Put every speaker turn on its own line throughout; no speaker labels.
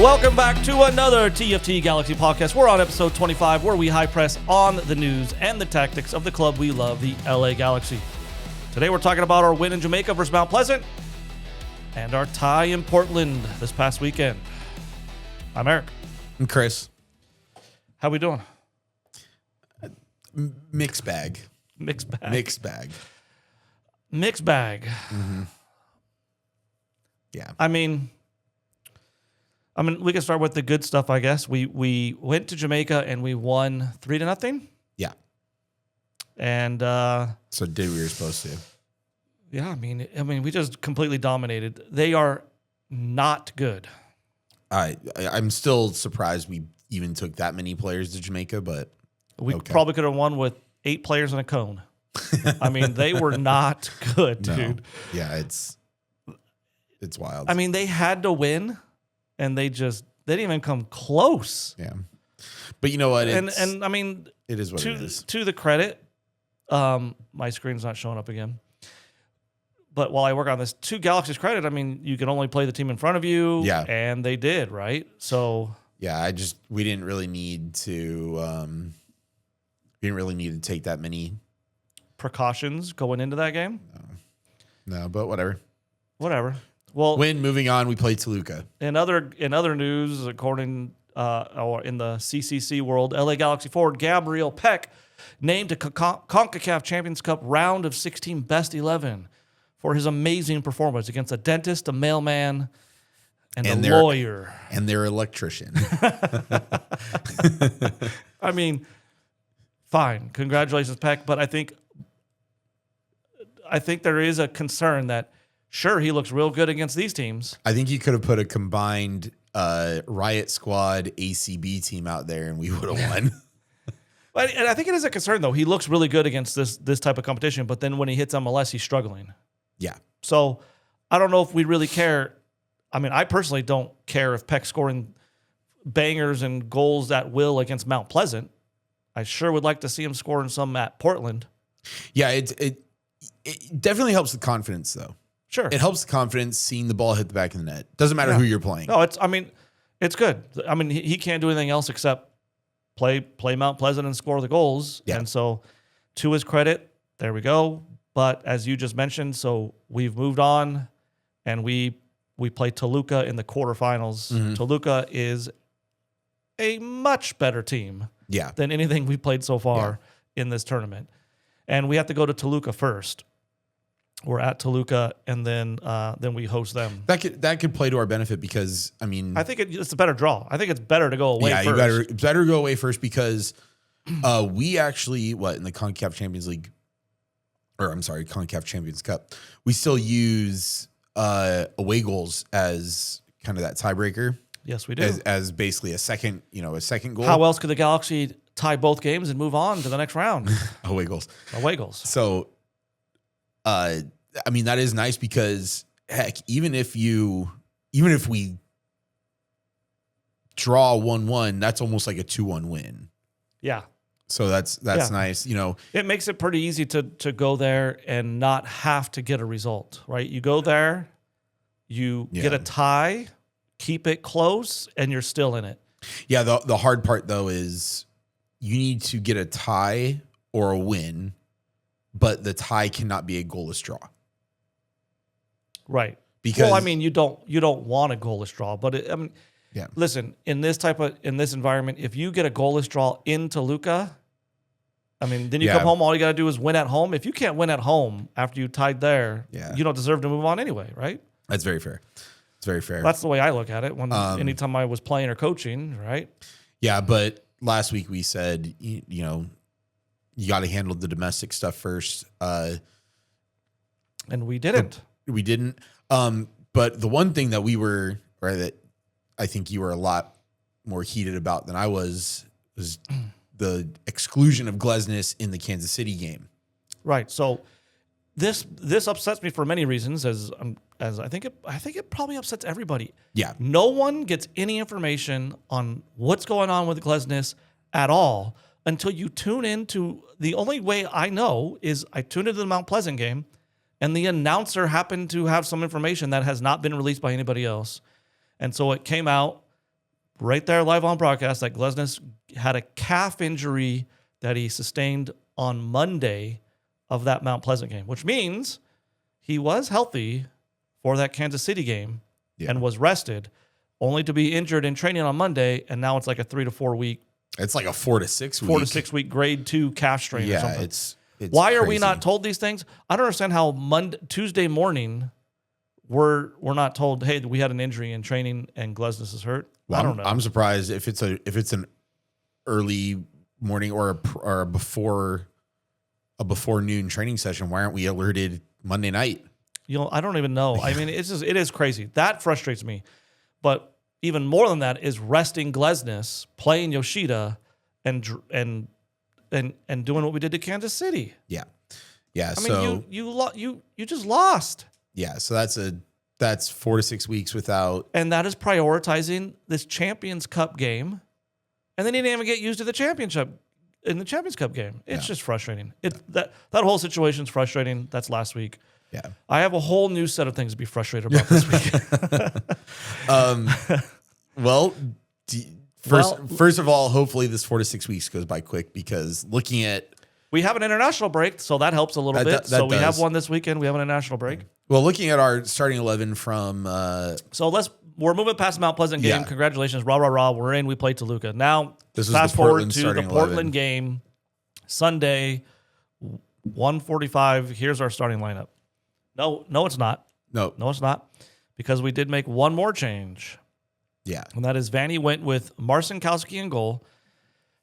Welcome back to another TFT Galaxy podcast. We're on episode 25, where we high press on the news and the tactics of the club we love, the LA Galaxy. Today we're talking about our win in Jamaica versus Mount Pleasant and our tie in Portland this past weekend. I'm Eric.
I'm Chris.
How we doing?
Mixed bag.
Mixed bag.
Mixed bag.
Mixed bag.
Mm-hmm. Yeah.
I mean, we can start with the good stuff, I guess. We went to Jamaica and we won 3-0.
Yeah.
And
so did we were supposed to.
Yeah, I mean, we just completely dominated. They are not good.
I'm still surprised we even took that many players to Jamaica, but
we probably could have won with 8 players in a cone. I mean, they were not good, dude.
Yeah, it's wild.
I mean, they had to win, and they didn't even come close.
Yeah, but you know what?
And I mean,
it is what it is.
To the credit, my screen's not showing up again. But while I work on this, to Galaxy's credit, I mean, you can only play the team in front of you.
Yeah.
And they did, right? So
yeah, we didn't really need to take that many
precautions going into that game.
No, but whatever.
Well,
moving on, we played Toluca.
In other news, according or in the CCC world, LA Galaxy forward Gabriel Peck named to CONCACAF Champions Cup round of 16 best 11 for his amazing performance against a dentist, a mailman, and a lawyer.
And their electrician.
I mean, fine. Congratulations, Peck. But I think there is a concern that, sure, he looks real good against these teams.
I think you could have put a combined Riot Squad ACB team out there and we would have won.
And I think it is a concern, though. He looks really good against this type of competition, but then when he hits MLS, he's struggling.
Yeah.
So I don't know if we really care. I mean, I personally don't care if Peck's scoring bangers and goals at will against Mount Pleasant. I sure would like to see him scoring some at Portland.
Yeah, it definitely helps the confidence, though.
Sure.
It helps the confidence seeing the ball hit the back of the net. Doesn't matter who you're playing.
No, it's good. I mean, he can't do anything else except play Mount Pleasant and score the goals.
Yeah.
And so to his credit, there we go. But as you just mentioned, so we've moved on and we play Toluca in the quarterfinals.
Mm-hmm.
Toluca is a much better team than anything we played so far in this tournament. And we have to go to Toluca first. We're at Toluca, and then we host them.
That could play to our benefit because, I mean...
I think it's a better draw. I think it's better to go away first.
It's better to go away first because we actually, in the CONCACAF Champions League, CONCACAF Champions Cup, we still use away goals as kind of that tiebreaker.
Yes, we do.
As basically a second goal.
How else could the Galaxy tie both games and move on to the next round?
Away goals.
So...
I mean, that is nice because heck, even if we draw 1-1, that's almost like a 2-1 win.
Yeah.
So that's nice. You know,
it makes it pretty easy to go there and not have to get a result, right? You go there, you get a tie, keep it close, and you're still in it.
Yeah. The hard part though is you need to get a tie or a win, but the tie cannot be a goalless draw.
Right.
Because
I mean, you don't want a goalless draw, but listen, in this environment, if you get a goalless draw in Toluca, I mean, then you come home, all you got to do is win at home. If you can't win at home after you tied there, you don't deserve to move on anyway, right?
That's very fair. It's very fair.
That's the way I look at it anytime I was playing or coaching, right?
Yeah, but last week we said, you know, you got to handle the domestic stuff first.
And we didn't.
We didn't. But the one thing that that I think you were a lot more heated about than I was the exclusion of Glesnes in the Kansas City game.
Right. So this upsets me for many reasons, as I think it probably upsets everybody.
Yeah.
No one gets any information on what's going on with Glesnes at all until you tune into, the only way I know is I tuned into the Mount Pleasant game, and the announcer happened to have some information that has not been released by anybody else. And so it came out right there live on broadcast that Glesnes had a calf injury that he sustained on Monday of that Mount Pleasant game, which means he was healthy for that Kansas City game and was rested, only to be injured in training on Monday, and now it's like a 3 to 4 week.
It's like a 4 to 6 week.
4 to 6 week grade 2 calf strain or something.
It's
Why are we
crazy.
not told these things? I don't understand how Tuesday morning we're not told, hey, we had an injury in training and Glesnes is hurt.
Well,
I don't know.
I'm surprised if it's an early morning or a before noon training session. Why aren't we alerted Monday night?
I don't even know. I mean, it is crazy. That frustrates me. But even more than that is resting Glesnes, playing Yoshida, and doing what we did to Kansas City.
Yeah.
I mean, you just lost.
Yeah. So that's 4 to 6 weeks without.
And that is prioritizing this Champions Cup game, and then he didn't even get used to the Champions Cup game. It's just frustrating. That whole situation's frustrating. That's last week.
Yeah.
I have a whole new set of things to be frustrated about this week.
Well, first of all, hopefully this 4 to 6 weeks goes by quick, because looking at.
We have an international break, so that helps a little bit. So we have one this weekend. We have an international break.
Well, looking at our starting 11 from.
We're moving past the Mount Pleasant game.
Yeah.
Congratulations. Rah, rah, rah. We're in. We played Toluca. Now,
This is
fast
the
forward
Portland
to the
starting
Portland
11.
game, Sunday, 1:45. Here's our starting lineup. No, it's not.
No,
it's not. Because we did make one more change.
Yeah.
And that is Vanny went with Marcinkowski in goal,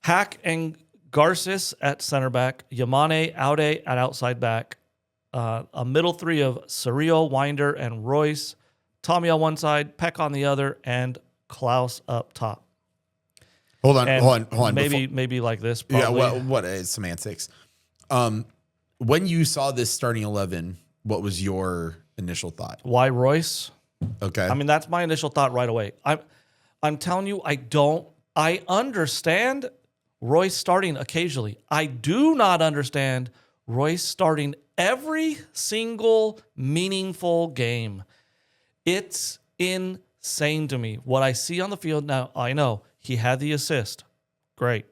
Hack and Garces at center back, Yamane Aude at outside back, a middle three of Cerrillo, Winder, and Royce, Tommy on one side, Peck on the other, and Klaus up top.
Hold on.
Maybe like this. Probably.
Yeah. What is semantics? When you saw this starting 11, what was your initial thought?
Why Royce?
Okay.
I mean, that's my initial thought right away. I'm telling you, I understand Royce starting occasionally. I do not understand Royce starting every single meaningful game. It's insane to me. What I see on the field now, I know he had the assist. Great.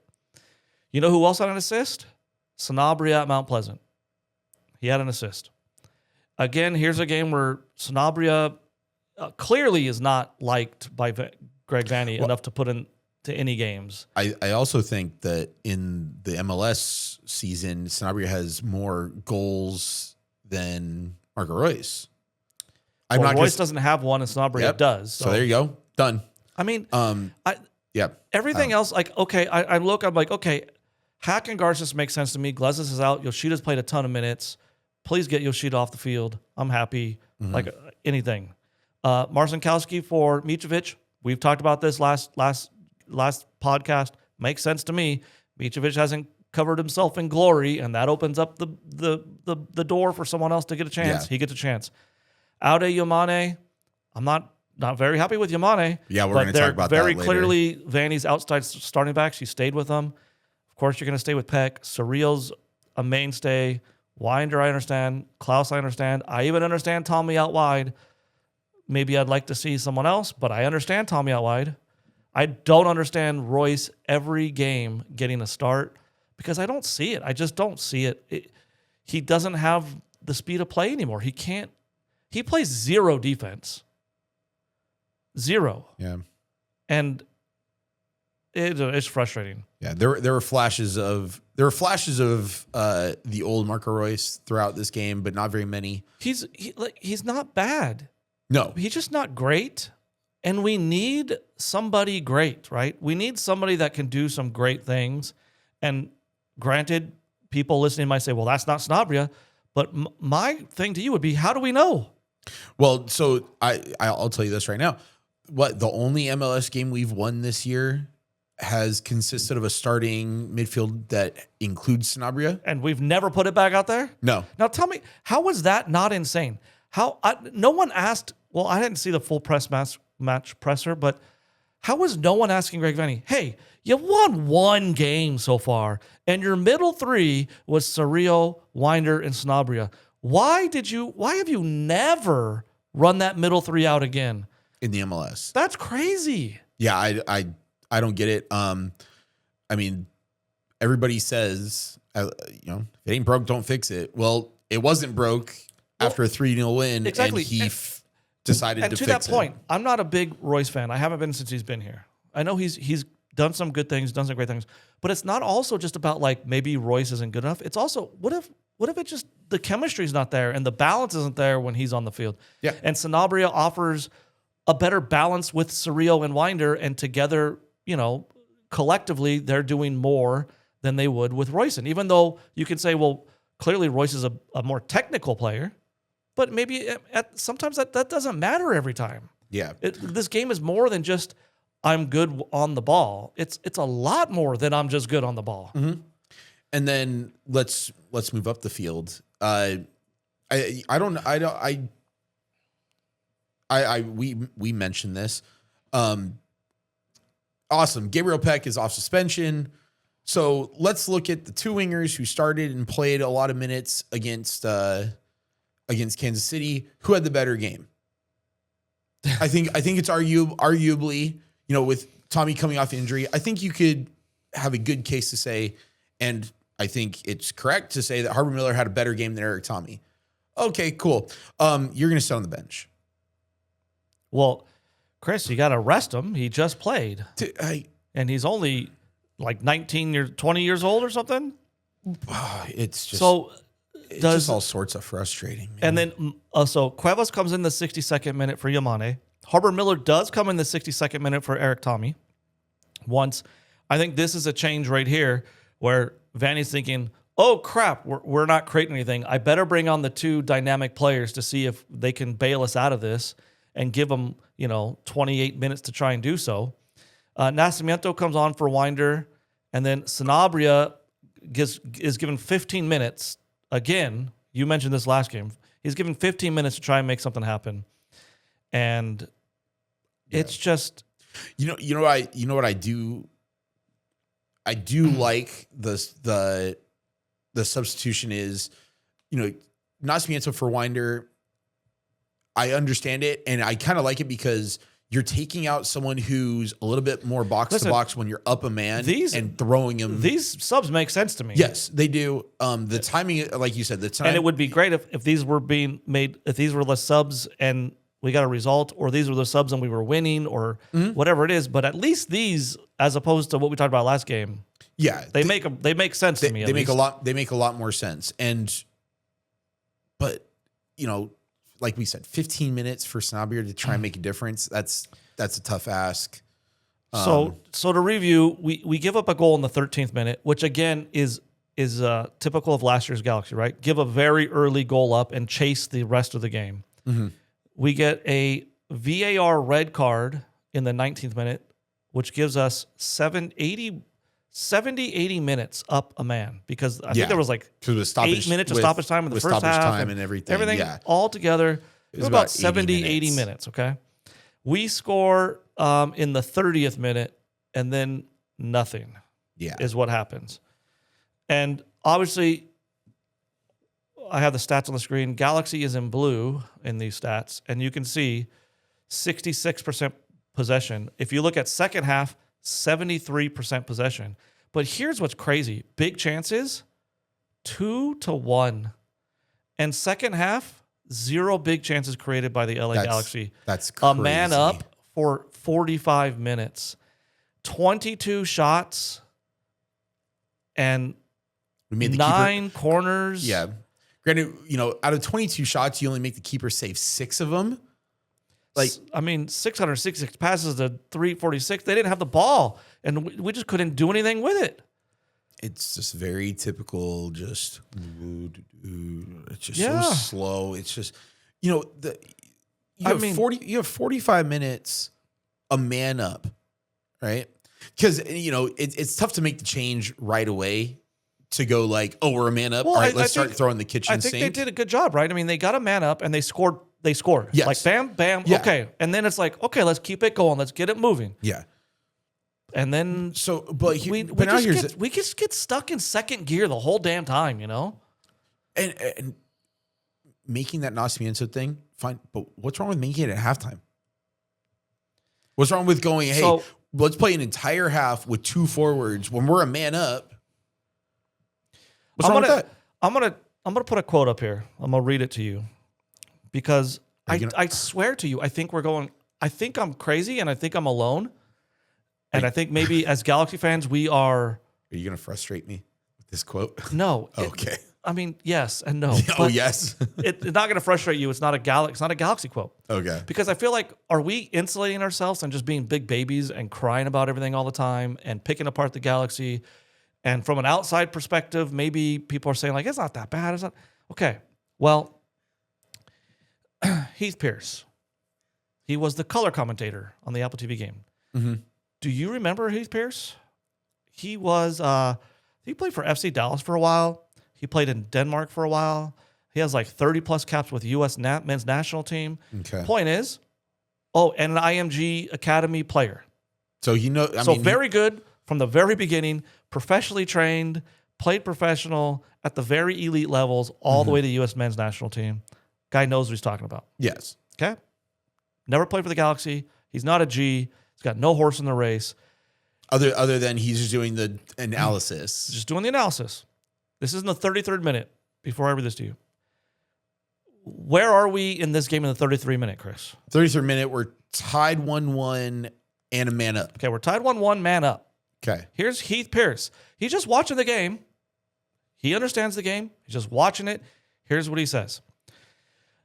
You know who else had an assist? Sanabria at Mount Pleasant. He had an assist. Again, here's a game where Sanabria clearly is not liked by Greg Vanny enough to put into any games.
I also think that in the MLS season, Sanabria has more goals than Marco Royce.
Royce doesn't have one, and Sanabria does.
So there you go. Done.
I mean,
yeah.
Everything else, like, okay, I'm like, okay, Hack and Garces makes sense to me. Glesnes is out. Yoshida's played a ton of minutes. Please get Yoshida off the field. I'm happy. Like anything. Marcinkowski for Mitrovic. We've talked about this last podcast. Makes sense to me. Mitrovic hasn't covered himself in glory, and that opens up the door for someone else to get a chance.
Yeah.
He gets a chance. Aude Yamane, I'm not very happy with Yamane.
Yeah, we're going to talk about that
very
later.
clearly Vanny's outside starting back. She stayed with him. Of course, you're going to stay with Peck. Surreal's a mainstay. Winder, I understand. Klaus, I understand. I even understand Tommy out wide. Maybe I'd like to see someone else, but I understand Tommy out wide. I don't understand Royce every game getting a start because I don't see it. I just don't see it. He doesn't have the speed of play anymore. He can't. He plays zero defense. Zero.
Yeah.
And it's frustrating.
Yeah, there were flashes of the old Marco Royce throughout this game, but not very many.
He's not bad.
No,
He's just not great. And we need somebody great, right? We need somebody that can do some great things. And granted, people listening might say, well, that's not Sanabria. But my thing to you would be, how do we know?
Well, so I'll tell you this right now. The only MLS game we've won this year has consisted of a starting midfield that includes Sanabria.
And we've never put it back out there?
No.
Now tell me, how was that not insane? No one asked, well, I didn't see the full match presser, but how was no one asking Greg Vanny, hey, you won one game so far, and your middle three was Cerrillo, Winder, and Sanabria. Why have you never run that middle three out again?
In the MLS.
That's crazy.
Yeah, I don't get it. I mean, everybody says, if it ain't broke, don't fix it. Well, it wasn't broke after a 3-0 win,
exactly.
and he decided
and
to
to
fix
that point, I'm not a big Royce fan. I haven't been since he's been here. I know he's done some good things, done some great things, but it's not also just about like maybe Royce isn't good enough. It's also what if it just the chemistry's not there and the balance isn't there when he's on the field.
Yeah.
And Sanabria offers a better balance with Cerrillo and Winder, and together, collectively they're doing more than they would with Royce. Even though you can say, well, clearly Royce is a more technical player, but maybe sometimes that doesn't matter every time.
Yeah.
This game is more than just I'm good on the ball. It's a lot more than I'm just good on the ball.
Mm-hmm. And then let's move up the field. We mentioned this. Awesome. Gabriel Peck is off suspension. So let's look at the two wingers who started and played a lot of minutes against Kansas City. Who had the better game? I think it's arguably, with Tommy coming off injury, I think you could have a good case to say, and I think it's correct to say that Harbor Miller had a better game than Eric Tommy. Okay, cool. You're going to sit on the bench.
Well, Chris, you got to rest him. He just played. And he's only like 20 years old or something.
It's just just all sorts of frustrating. Man.
And then so Cuevas comes in the 62nd minute for Yamane. Harbor Miller does come in the 62nd minute for Eric Tommy. Once, I think this is a change right here where Vanny's thinking, oh crap, we're not creating anything. I better bring on the two dynamic players to see if they can bail us out of this and give them, 28 minutes to try and do so. Nascimento comes on for Winder, and then Sanabria is given 15 minutes. Again, you mentioned this last game. He's given 15 minutes to try and make something happen. And it's just
you know what I do like the substitution is, Nascimento for Winder. I understand it, and I kind of like it because you're taking out someone who's a little bit more box to box when you're up a man and throwing him.
These subs make sense to me.
Yes, they do. The timing, like you said,
and it would be great if these were being made, if these were the subs and we got a result, or these were the subs and we were winning, or whatever it is. But at least these, as opposed to what we talked about last game, they make sense to me.
They make a lot more sense. But like we said, 15 minutes for Sanabria to try and make a difference. That's a tough ask.
So to review, we give up a goal in the 13th minute, which again is typical of last year's Galaxy, right? Give a very early goal up and chase the rest of the game. Mm-hmm. We get a VAR red card in the 19th minute, which gives us 70, 80 minutes up a man, because I think there was like 8 minutes of stoppage time in the first half
and everything
all together. It was about 70, 80 minutes. Okay. We score in the 30th minute, and then nothing is what happens. And obviously, I have the stats on the screen. Galaxy is in blue in these stats, and you can see 66% possession. If you look at second half, 73% possession. But here's what's crazy. Big chances, 2-1. And second half, 0 big chances created by the LA Galaxy.
That's crazy.
A man up for 45 minutes. 22 shots and
we made the
9 corners.
Yeah. Granted, out of 22 shots, you only make the keeper save 6 of them.
666 passes to 346. They didn't have the ball, and we just couldn't do anything with it.
It's just very typical. It's just so slow. It's just, you have 45 minutes, a man up, right? Because it's tough to make the change right away. To go like, oh, we're a man up. All right, let's start throwing the kitchen sink.
I think they did a good job, right? I mean, they got a man up and they scored.
Yes.
Like bam, bam, okay. And then it's like, okay, let's keep it going. Let's get it moving.
Yeah.
And then we just get stuck in second gear the whole damn time,
And making that Nascimento thing, fine. But what's wrong with making it at halftime? What's wrong with going, hey,
So-
let's play an entire half with 2 forwards when we're a man up? What's wrong with that?
I'm gonna put a quote up here. I'm gonna read it to you because I swear to you, I think I'm crazy and I think I'm alone. And I think maybe as Galaxy fans, we are.
Are you going to frustrate me with this quote?
No.
Okay.
I mean, yes and no.
Oh, yes.
It's not going to frustrate you. It's not a Galaxy quote.
Okay.
Because I feel like, are we insulating ourselves and just being big babies and crying about everything all the time and picking apart the Galaxy? And from an outside perspective, maybe people are saying like, it's not that bad. It's not. Okay. Well, Heath Pierce. He was the color commentator on the Apple TV game.
Mm-hmm.
Do you remember Heath Pierce? He was, he played for FC Dallas for a while. He played in Denmark for a while. He has like 30 plus caps with U.S. men's national team.
Okay.
Point is, and an IMG Academy player.
So
very good from the very beginning, professionally trained, played professional at the very elite levels, all the way to U.S. men's national team. Guy knows what he's talking about.
Yes.
Okay? Never played for the Galaxy. He's not a G. He's got no horse in the race.
Other than he's just doing the analysis.
Just doing the analysis. This is in the 33rd minute before I read this to you. Where are we in this game in the 33rd minute, Chris?
33rd minute, we're tied 1-1 and a man up.
Okay, we're tied 1-1, man up.
Okay.
Here's Heath Pierce. He's just watching the game. He understands the game. He's just watching it. Here's what he says.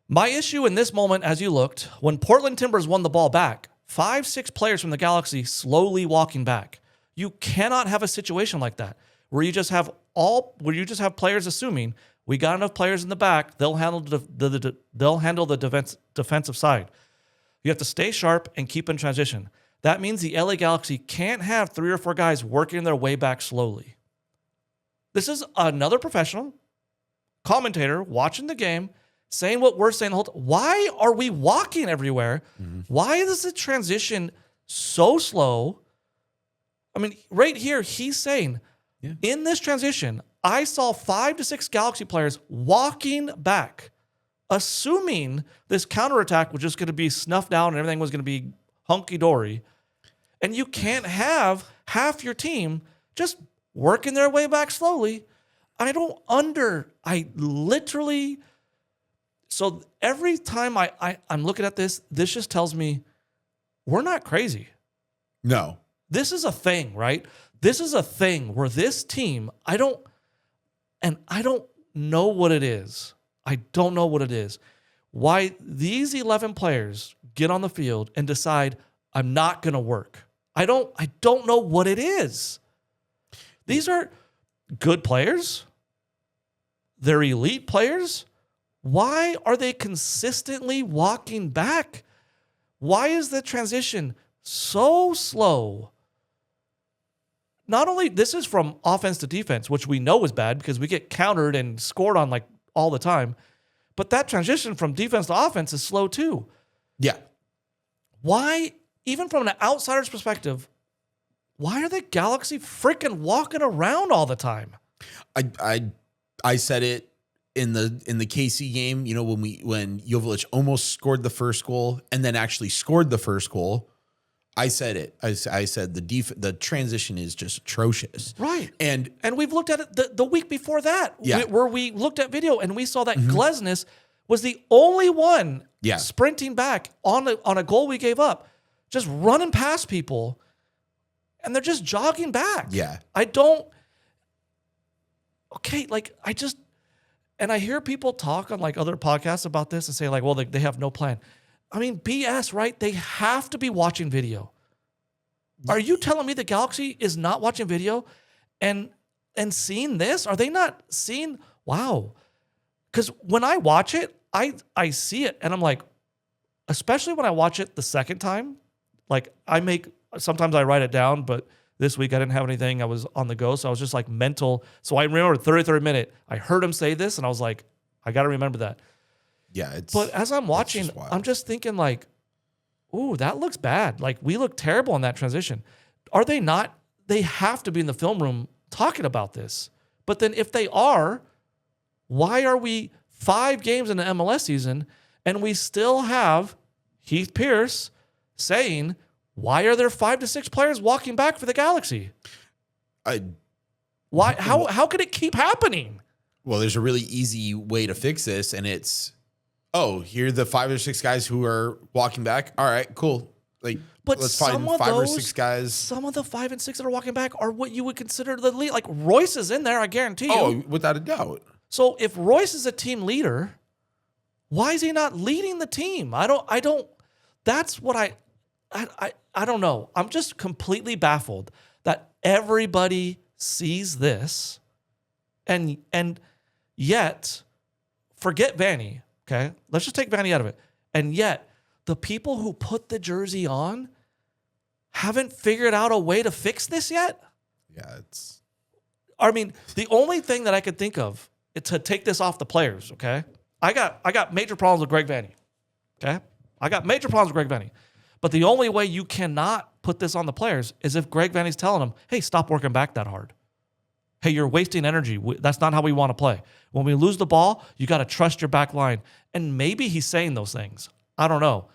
My issue in this moment, as you looked, when Portland Timbers won the ball back, 5-6 players from the Galaxy slowly walking back. You cannot have a situation like that where you just have players assuming we got enough players in the back, they'll handle the defensive side. You have to stay sharp and keep in transition. That means the LA Galaxy can't have 3 or 4 guys working their way back slowly. This is another professional commentator watching the game, saying what we're saying the whole time. Why are we walking everywhere? Mm-hmm. Why is the transition so slow? I mean, right here, he's saying, in this transition, I saw 5 to 6 Galaxy players walking back, assuming this counterattack was just going to be snuffed down and everything was going to be hunky-dory. And you can't have half your team just working their way back slowly. So every time I'm looking at this just tells me we're not crazy.
No.
This is a thing, right? This is a thing where this team, I don't know what it is. I don't know what it is. Why these 11 players get on the field and decide I'm not going to work. I don't know what it is. These are good players. They're elite players. Why are they consistently walking back? Why is the transition so slow? Not only this is from offense to defense, which we know is bad because we get countered and scored on like all the time, but that transition from defense to offense is slow too.
Yeah.
Why, even from an outsider's perspective, why are the Galaxy freaking walking around all the time?
I said it in the KC game, when Jovic almost scored the first goal and then actually scored the first goal. I said it. I said the transition is just atrocious.
Right.
And
we've looked at it the week before that, where we looked at video and we saw that Glesnes was the only one sprinting back on a goal we gave up, just running past people, and they're just jogging back.
Yeah.
And I hear people talk on like other podcasts about this and say like, well, they have no plan. I mean, BS, right? They have to be watching video. Are you telling me the Galaxy is not watching video and seeing this? Are they not seeing? Wow. Because when I watch it, I see it and I'm like, especially when I watch it the second time, like sometimes I write it down, but this week I didn't have anything. I was on the go. So I was just like mental. So I remember 33rd minute, I heard him say this and I was like, I got to remember that.
Yeah.
But as I'm watching, I'm just thinking like, ooh, that looks bad. Like we look terrible in that transition. Are they not? They have to be in the film room talking about this. But then if they are, why are we 5 games in the MLS season and we still have Heath Pierce saying why are there 5 to 6 players walking back for the Galaxy? Why? How could it keep happening?
Well, there's a really easy way to fix this, and it's, here are the 5 or 6 guys who are walking back. All right, cool. Like,
but
let's find 5 or 6 guys.
Some of the 5 and 6 that are walking back are what you would consider the lead. Like Royce is in there, I guarantee you.
Oh, without a doubt.
So if Royce is a team leader, why is he not leading the team? I don't. That's what I don't know. I'm just completely baffled that everybody sees this, and yet forget Vanny. Okay, let's just take Vanny out of it, and yet the people who put the jersey on haven't figured out a way to fix this yet.
Yeah,
I mean, the only thing that I could think of to take this off the players. Okay, I got major problems with Greg Vanny. Okay, I got major problems with Greg Vanny. But the only way you cannot put this on the players is if Greg Vanny's telling them, hey, stop working back that hard. Hey, you're wasting energy. That's not how we want to play. When we lose the ball, you got to trust your back line. And maybe he's saying those things. I don't know.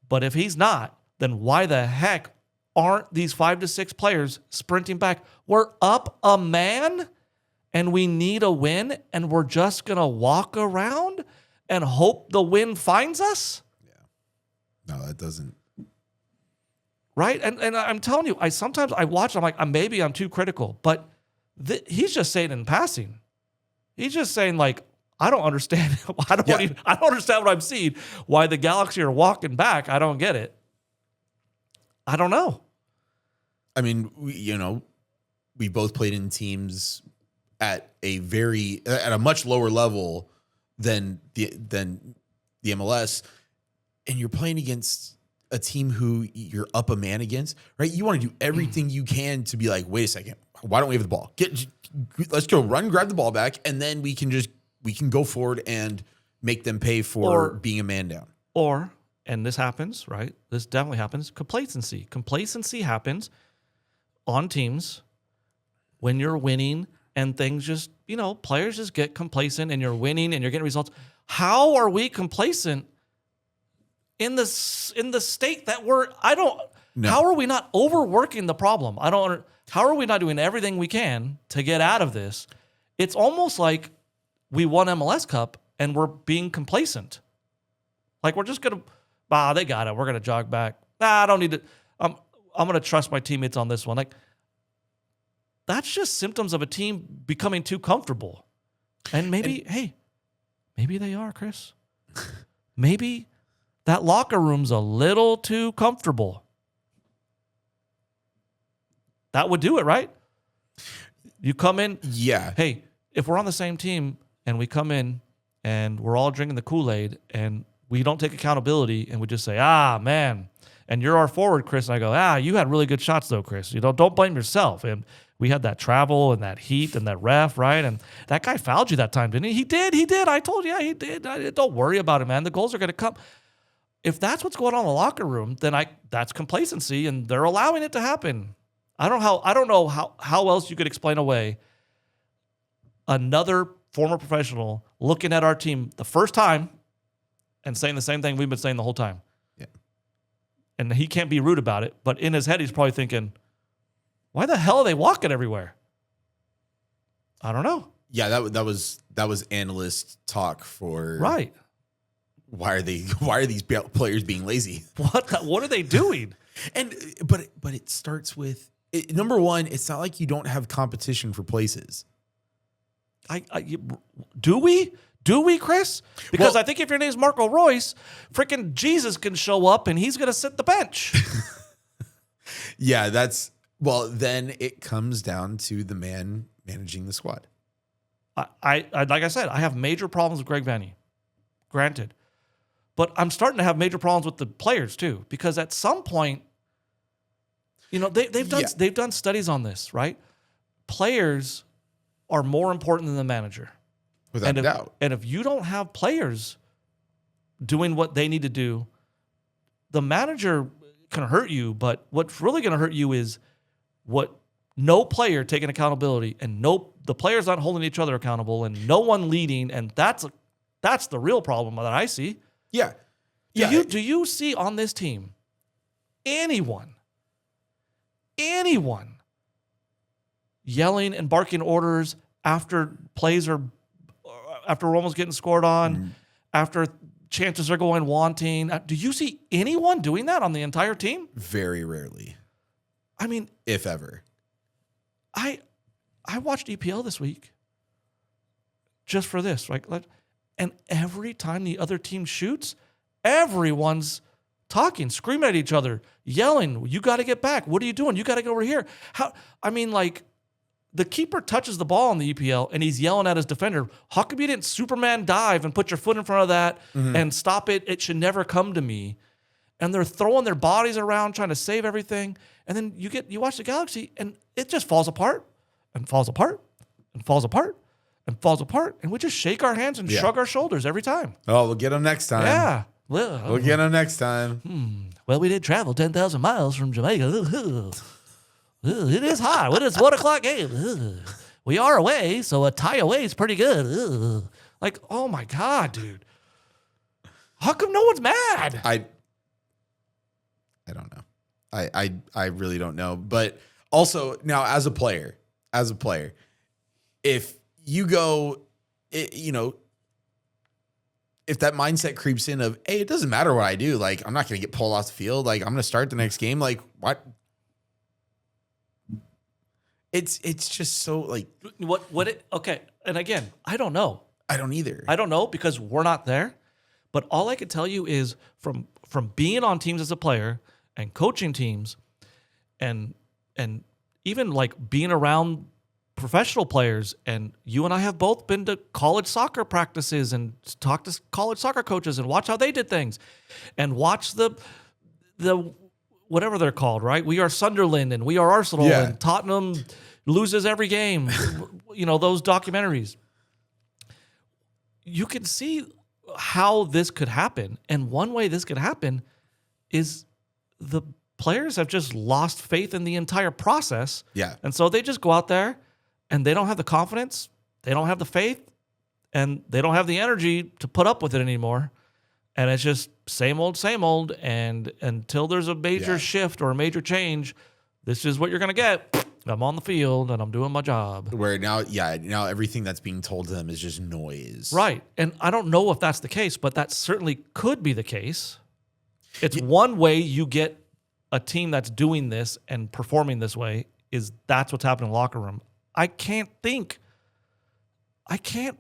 But if he's not, then why the heck aren't these 5 to 6 players sprinting back? We're up a man and we need a win, and we're just going to walk around and hope the win finds us?
Yeah. No, that doesn't.
Right? And I'm telling you, sometimes I watch, I'm like, maybe I'm too critical, but he's just saying in passing. He's just saying, like, I don't understand. I don't understand what I'm seeing. Why the Galaxy are walking back. I don't get it. I don't know.
I mean, we both played in teams at a much lower level than the MLS, and you're playing against a team who you're up a man against, right? You want to do everything you can to be like, wait a second, why don't we have the ball? Let's go run, grab the ball back, and then we can go forward and make them pay for being a man down. And this happens, right? This definitely happens. Complacency. Complacency happens on teams when you're winning and things just, players just get complacent and you're winning and you're getting results. How are we complacent in the state that how are we not overworking the problem? How are we not doing everything we can to get out of this? It's almost like we won MLS Cup and we're being complacent. Like we're just going to, they got it. We're going to jog back. I don't need to, I'm going to trust my teammates on this one. Like that's just symptoms of a team becoming too comfortable. And maybe they are, Chris. Maybe that locker room's a little too comfortable. That would do it, right? You come in. Yeah.
Hey, if we're on the same team and we come in and we're all drinking the Kool-Aid and we don't take accountability and we just say, man, and you're our forward, Chris, and I go, you had really good shots though, Chris. Don't blame yourself. And we had that travel and that heat and that ref, right? And that guy fouled you that time, didn't he? He did. I told you, he did. Don't worry about it, man. The goals are going to come. If that's what's going on in the locker room, then that's complacency and they're allowing it to happen. I don't know how else you could explain away another former professional looking at our team the first time and saying the same thing we've been saying the whole time.
Yeah. And
he can't be rude about it, but in his head he's probably thinking, why the hell are they walking everywhere? I don't know.
Yeah, that was analyst talk for
right.
Why are these players being lazy?
What are they doing?
But it starts with number one. It's not like you don't have competition for places.
Do we, Chris? Because I think if your name's Marco Royce, freaking Jesus can show up and he's gonna sit the bench.
Yeah, then it comes down to the man managing the squad.
I like I said, I have major problems with Greg Vanny. Granted. But I'm starting to have major problems with the players too, because at some point, they've done studies on this, right? Players are more important than the manager,
without doubt.
And if you don't have players doing what they need to do, the manager can hurt you. But what's really going to hurt you is no player taking accountability, and the players not holding each other accountable, and no one leading, and that's the real problem that I see.
Yeah.
Do you see on this team anyone anyone yelling and barking orders after plays are after we're almost getting scored on, after chances are going wanting. Do you see anyone doing that on the entire team?
Very rarely.
I mean,
if ever.
I watched EPL this week just for this, right? And every time the other team shoots, everyone's talking, screaming at each other, yelling, "You got to get back. What are you doing? You got to get over here." The keeper touches the ball in the EPL and he's yelling at his defender, "How come you didn't Superman dive and put your foot in front of that and stop it? It should never come to me." And they're throwing their bodies around trying to save everything. And then you watch the Galaxy and it just falls apart and falls apart and falls apart and falls apart. And we just shake our hands and shrug our shoulders every time.
Oh, we'll get them next time.
Yeah.
We'll get them next time.
Well, we did travel 10,000 miles from Jamaica. It is hot. It is 1 o'clock game. We are away, so a tie away is pretty good. Like, oh my God, dude. How come no one's mad?
I don't know. I really don't know. But also now as a player, if you go, if that mindset creeps in of, hey, it doesn't matter what I do. Like, I'm not going to get pulled off the field. Like, I'm going to start the next game. Like, what? It's just so like
okay. And again, I don't know.
I don't either.
I don't know because we're not there. But all I can tell you is from being on teams as a player and coaching teams and even like being around professional players, and you and I have both been to college soccer practices and talked to college soccer coaches and watch how they did things and watch the whatever they're called, right? We are Sunderland and we are Arsenal and Tottenham loses every game. Those documentaries. You can see how this could happen. And one way this could happen is the players have just lost faith in the entire process.
Yeah.
And so they just go out there and they don't have the confidence, they don't have the faith, and they don't have the energy to put up with it anymore. And it's just same old, and until there's a major shift or a major change, this is what you're going to get. I'm on the field, and I'm doing my job.
Where now everything that's being told to them is just noise.
Right. And I don't know if that's the case, but that certainly could be the case. It's one way you get a team that's doing this and performing this way is that's what's happening in the locker room. I can't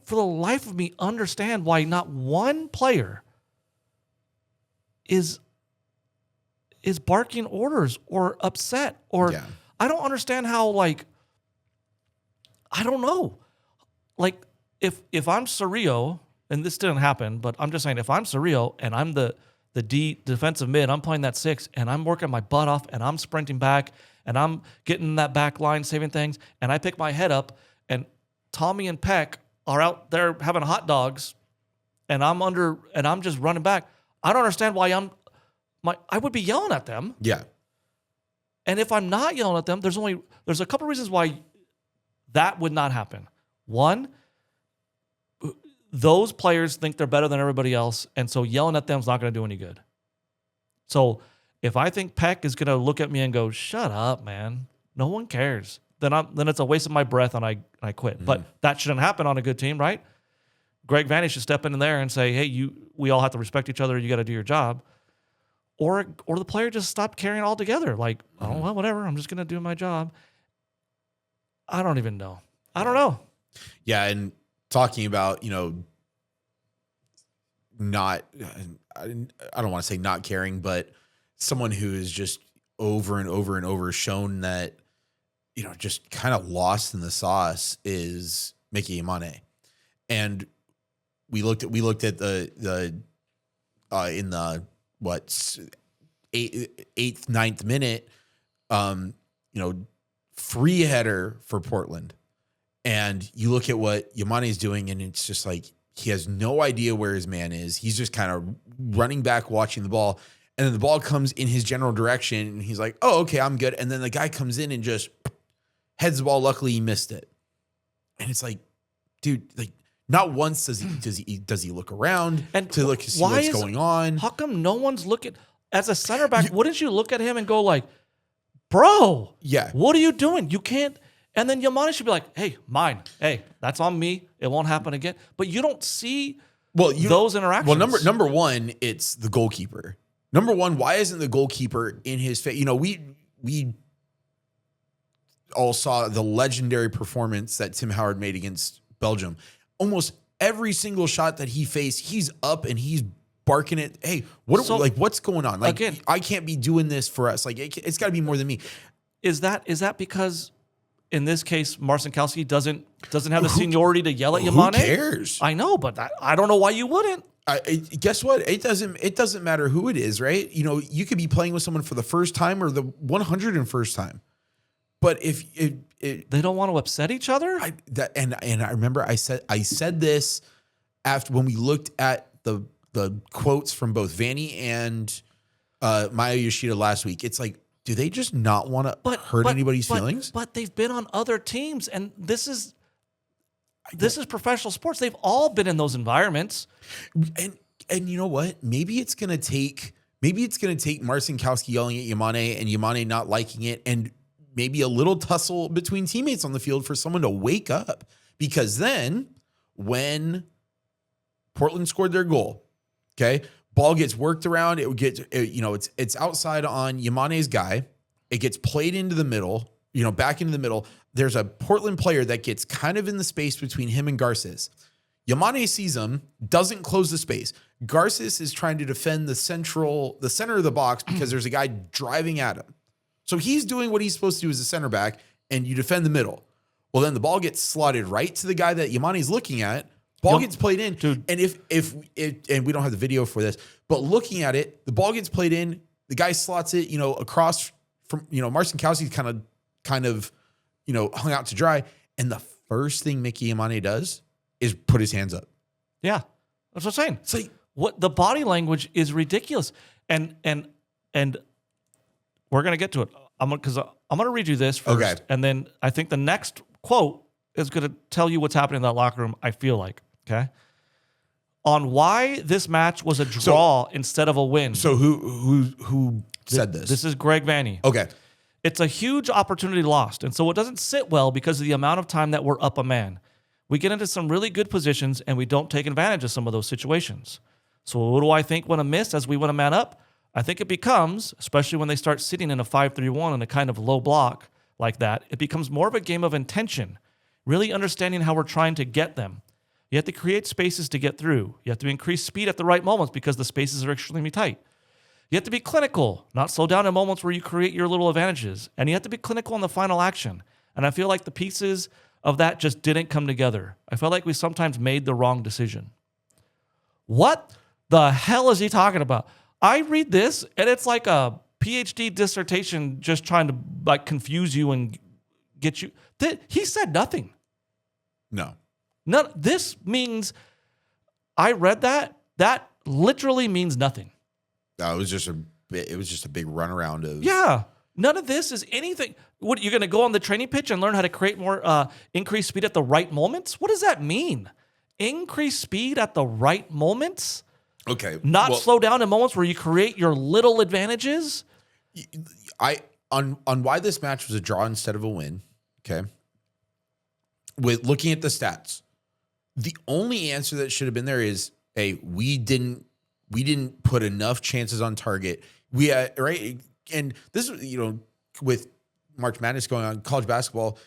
for the life of me understand why not one player is barking orders or upset or I don't understand how, like, I don't know. Like, if I'm Cerrillo, and this didn't happen, but I'm just saying, if I'm Cerrillo and I'm the defensive mid, I'm playing that 6, and I'm working my butt off, and I'm sprinting back, and I'm getting that back line, saving things, and I pick my head up, and Tommy and Peck are out there having hot dogs, and I'm just running back. I don't understand why I would be yelling at them.
Yeah.
And if I'm not yelling at them, there's a couple reasons why that would not happen. One, those players think they're better than everybody else, and so yelling at them is not going to do any good. So if I think Peck is going to look at me and go, "Shut up, man. No one cares," then it's a waste of my breath and I quit. Mm-hmm. But that shouldn't happen on a good team, right? Greg Vanny should step in there and say, "Hey, we all have to respect each other. You got to do your job." Or the player just stopped caring altogether. Like, oh, well, whatever. I'm just going to do my job. I don't even know. I don't know.
Yeah, and talking about, not, I don't want to say not caring, but someone who is just over and over and over shown that, just kind of lost in the sauce is Mickey Imane. And we looked at the in the eighth, ninth minute, free header for Portland. And you look at what Yamane is doing, and it's just like he has no idea where his man is. He's just kind of running back, watching the ball. And then the ball comes in his general direction, and he's like, "Oh, okay, I'm good." And then the guy comes in and just heads the ball. Luckily, he missed it. And it's like, dude, like, not once does he look around and to look to see what's going on.
How come no one's looking as a center back? Wouldn't you look at him and go like, bro.
Yeah.
What are you doing? You can't. And then Yamane should be like, hey, mine. Hey, that's on me. It won't happen again. But you don't see those interactions.
Well, number one, it's the goalkeeper. Number one, why isn't the goalkeeper in his face? You know, we all saw the legendary performance that Tim Howard made against Belgium. Almost every single shot that he faced, he's up and he's barking it. Hey, what's going on? Like, again, I can't be doing this for us. Like, it's got to be more than me.
Is that because in this case, Marcin Kalski doesn't have the seniority to yell at Yamane?
Who cares?
I know, but I don't know why you wouldn't.
Guess what? It doesn't matter who it is, right? You know, you could be playing with someone for the first time or the 101st time. But if
they don't want to upset each other,
and I remember I said this after when we looked at the quotes from both Vanny and Maya Yoshida last week. It's like, do they just not want to hurt anybody's feelings?
But they've been on other teams, and this is professional sports. They've all been in those environments,
and you know what? Maybe it's gonna take Marcin Kalski yelling at Yamane and Yamane not liking it, and maybe a little tussle between teammates on the field for someone to wake up. Because then when Portland scored their goal, okay, ball gets worked around. It's outside on Yamane's guy. It gets played into the middle, back into the middle. There's a Portland player that gets kind of in the space between him and Garces. Yamane sees him, doesn't close the space. Garces is trying to defend the center of the box because there's a guy driving at him. So he's doing what he's supposed to do as a center back, and you defend the middle. Well, then the ball gets slotted right to the guy that Yamane's looking at. Ball gets played in.
Dude.
And and we don't have the video for this, but looking at it, the ball gets played in. The guy slots it, across from, Marcin Kalski's kind of, hung out to dry. And the first thing Mickey Yamane does is put his hands up.
Yeah, that's what I'm saying.
It's like,
what the body language is ridiculous, and we're gonna get to it. I'm gonna read you this first,
okay,
and then I think the next quote is gonna tell you what's happening in that locker room. I feel like, okay, on why this match was a draw instead of a win.
So who said this?
This is Greg Vanny.
Okay.
It's a huge opportunity lost, and so it doesn't sit well because of the amount of time that we're up a man. We get into some really good positions, and we don't take advantage of some of those situations. So what do I think when a miss as we win a man up? I think it becomes, especially when they start sitting in a 5-3-1 in a kind of low block like that, it becomes more of a game of intention, really understanding how we're trying to get them. You have to create spaces to get through. You have to increase speed at the right moments because the spaces are extremely tight. You have to be clinical, not slow down in moments where you create your little advantages. And you have to be clinical in the final action. And I feel like the pieces of that just didn't come together. I felt like we sometimes made the wrong decision. What the hell is he talking about? I read this, and it's like a PhD dissertation just trying to confuse you and get you. He said nothing.
No.
This means, I read that. That literally means nothing.
No, it was just a big runaround of.
Yeah. None of this is anything. What, you're going to go on the training pitch and learn how to create more, increase speed at the right moments? What does that mean? Increase speed at the right moments?
Okay.
Not slow down in moments where you create your little advantages?
On why this match was a draw instead of a win, okay? With looking at the stats, the only answer that should have been there is, hey, we didn't put enough chances on target. Right? And this, with March Madness going on, college basketball,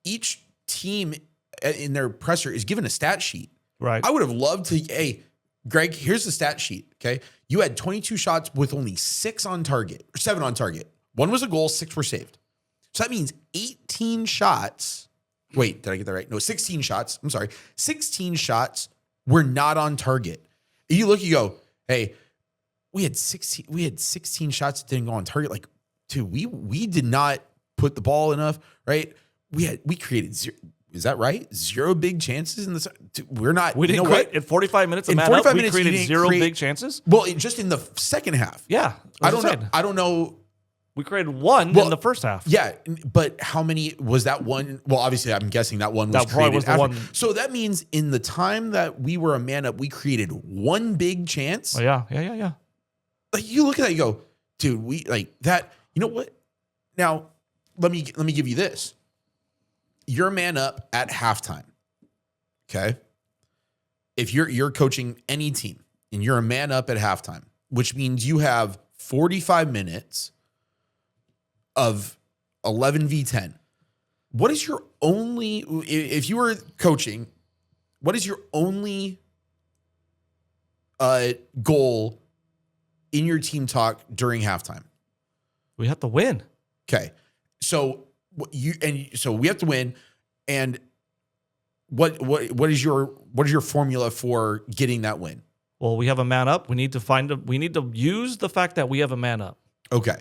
each team in their presser is given a stat sheet.
Right.
I would have loved to, hey, Greg, here's the stat sheet, okay? You had 22 shots with only 7 on target. 1 was a goal, 6 were saved. So that means 18 shots. Wait, did I get that right? No, 16 shots. I'm sorry. 16 shots were not on target. And you look, you go, hey, we had 16 shots that didn't go on target. Like, dude, we did not put the ball enough, right? We created 0. Is that right? 0 big chances in this. We're not.
We didn't create in 45 minutes. In 45 minutes, we created 0 big chances.
Well, just in the second half.
Yeah,
I don't know.
We created 1 in the first half.
Yeah, but how many was that one? Well, obviously, I'm guessing that one was created
was the
after.
one.
So that means in the time that we were a man up, we created 1 big chance.
Oh, yeah.
Like, you look at that, you go, dude, we like that. You know what? Now, let me give you this. You're a man up at halftime. Okay? If you're coaching any team and you're a man up at halftime, which means you have 45 minutes of 11v10. What is your only, if you were coaching, what is your only goal in your team talk during halftime?
We have to win.
Okay. So we have to win. And what is your formula for getting that win?
Well, we have a man up. We need to use the fact that we have a man up.
Okay.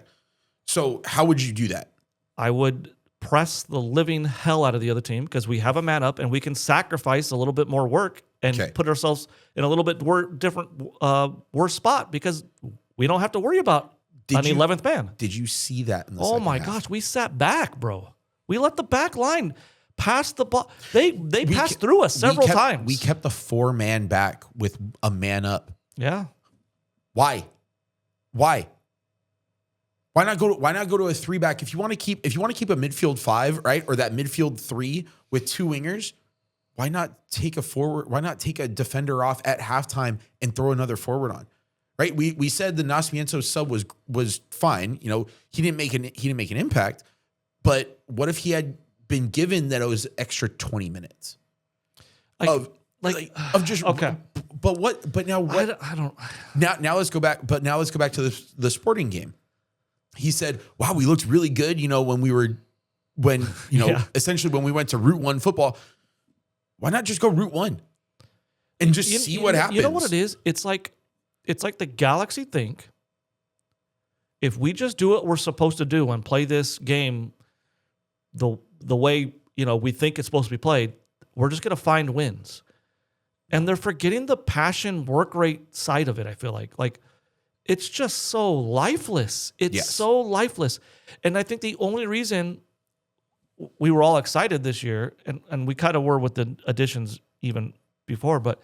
So how would you do that?
I would press the living hell out of the other team because we have a man up and we can sacrifice a little bit more work and put ourselves in a little bit worse spot because we don't have to worry about an 11th man.
Did you see that in the
Oh
second
my
half?
gosh, we sat back, bro. We let the back line pass the ball. They passed through us several times.
We kept the 4-man back with a man up.
Yeah.
Why? Why not go to a 3-back if you want to keep a midfield 5, right? Or that midfield 3 with 2 wingers? Why not take a forward? Why not take a defender off at halftime and throw another forward on? Right? We said the Nascimento sub was fine. You know, he didn't make an impact. But what if he had been given that it was extra 20 minutes of just
okay?
But now what?
I don't.
Now let's go back. But now let's go back to the Sporting game. He said, "Wow, we looked really good." You know, essentially when we went to Route 1 football. Why not just go Route 1 and just see what happens?
You know what it is? It's like the Galaxy think if we just do what we're supposed to do and play this game the way, you know, we think it's supposed to be played, we're just going to find wins. And they're forgetting the passion work rate side of it, I feel like it's just so lifeless. It's so lifeless. And I think the only reason we were all excited this year, and we kind of were with the additions even before, but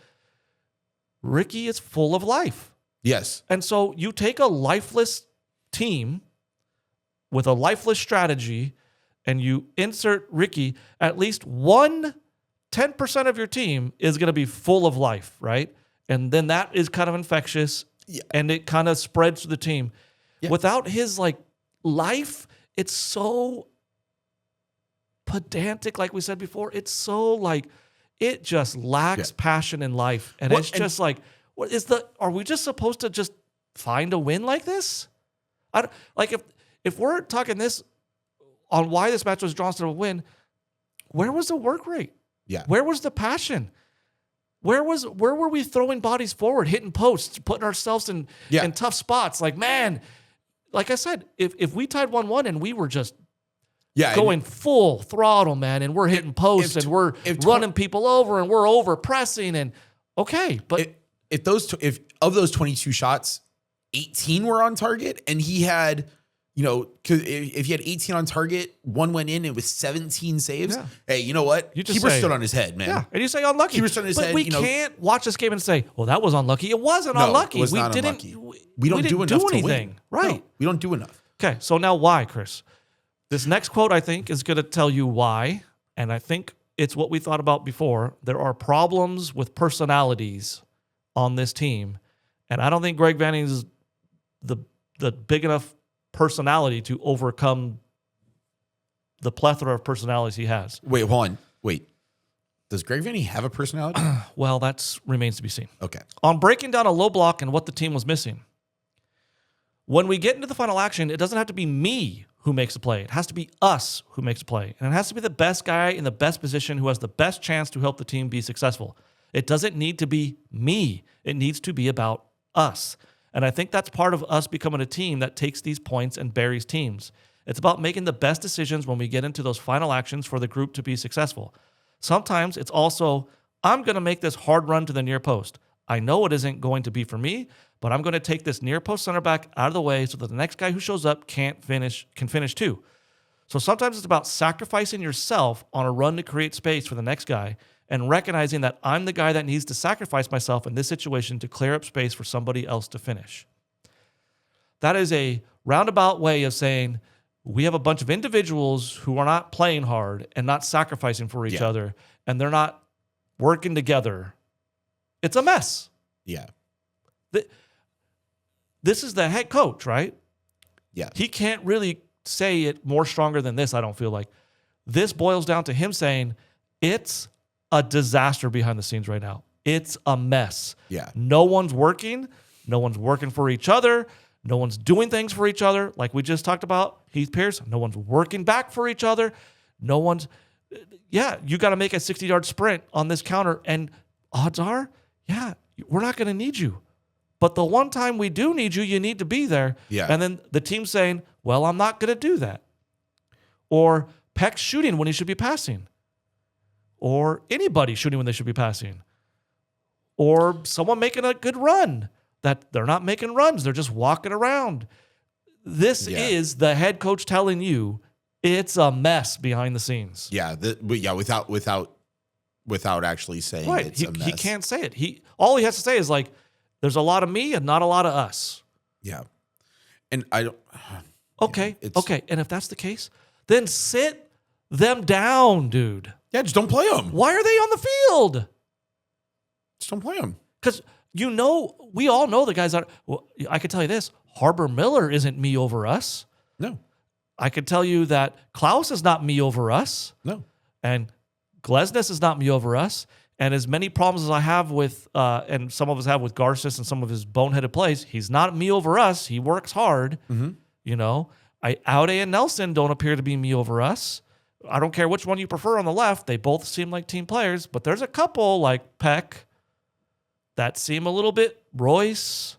Ricky is full of life.
Yes. And
so you take a lifeless team with a lifeless strategy and you insert Ricky, at least 10% of your team is going to be full of life, right? And then that is kind of infectious and it kind of spreads to the team. Yeah. Without his life, it's so pedantic, like we said before. It's so it just lacks passion in life. And it's just are we just supposed to just find a win like this? If we're talking this on why this match was drawn instead of a win, where was the work rate?
Yeah.
Where was the passion? Where were we throwing bodies forward, hitting posts, putting ourselves in tough spots? Man, like I said, if we tied 1-1 and we were just going full throttle, man, and we're hitting posts and we're running people over and we're over pressing and but
if of those 22 shots, 18 were on target and he had, cause if he had 18 on target, one went in and with 17 saves. Yeah. Hey, you know what? Keeper stood on his head, man.
Yeah, and you say unlucky.
Keeper stood on his head.
We can't watch this game and say, well, that was unlucky. It wasn't unlucky.
It was not unlucky. We don't do enough to win.
Right.
No, we don't do enough.
Okay, so now why, Chris? This next quote, I think, is going to tell you why, and I think it's what we thought about before. There are problems with personalities on this team, and I don't think Greg Vanning is the big enough personality to overcome the plethora of personalities he has.
Wait, hold on. Wait. Does Greg Vanning have a personality?
Well, that remains to be seen.
Okay.
On breaking down a low block and what the team was missing, when we get into the final action, it doesn't have to be me who makes a play. It has to be us who makes a play. And it has to be the best guy in the best position who has the best chance to help the team be successful. It doesn't need to be me. It needs to be about us. And I think that's part of us becoming a team that takes these points and buries teams. It's about making the best decisions when we get into those final actions for the group to be successful. Sometimes it's also, I'm going to make this hard run to the near post. I know it isn't going to be for me, but I'm going to take this near post center back out of the way so that the next guy who shows up can finish too. So sometimes it's about sacrificing yourself on a run to create space for the next guy and recognizing that I'm the guy that needs to sacrifice myself in this situation to clear up space for somebody else to finish. That is a roundabout way of saying we have a bunch of individuals who are not playing hard and not sacrificing for each other, and they're not working together. It's a mess.
Yeah.
This is the head coach, right?
Yeah.
He can't really say it more stronger than this, I don't feel like. This boils down to him saying it's a disaster behind the scenes right now. It's a mess.
Yeah.
No one's working. No one's working for each other. No one's doing things for each other. Like we just talked about, Heath Pierce. No one's working back for each other. No one's, you got to make a 60-yard sprint on this counter. And odds are, we're not going to need you. But the one time we do need you, you need to be there.
Yeah.
And then the team's saying, well, I'm not going to do that. Or Peck's shooting when he should be passing. Or anybody shooting when they should be passing. Or someone making a good run that they're not making runs. They're just walking around. This is the head coach telling you it's a mess behind the scenes.
Yeah. Without actually saying it's a mess.
He can't say it. All he has to say is like, there's a lot of me and not a lot of us.
Yeah. And I don't.
Okay. And if that's the case, then sit them down, dude.
Yeah, just don't play them.
Why are they on the field?
Just don't play them.
Because we all know the guys are. Well, I can tell you this: Harbor Miller isn't me over us.
No.
I can tell you that Klaus is not me over us.
No.
And Glesnes is not me over us. And as many problems as I have with, and some of us have with Garces and some of his boneheaded plays, he's not me over us. He works hard. Mm-hmm. Aude and Nelson don't appear to be me over us. I don't care which one you prefer on the left. They both seem like team players, but there's a couple like Peck that seem a little bit Royce,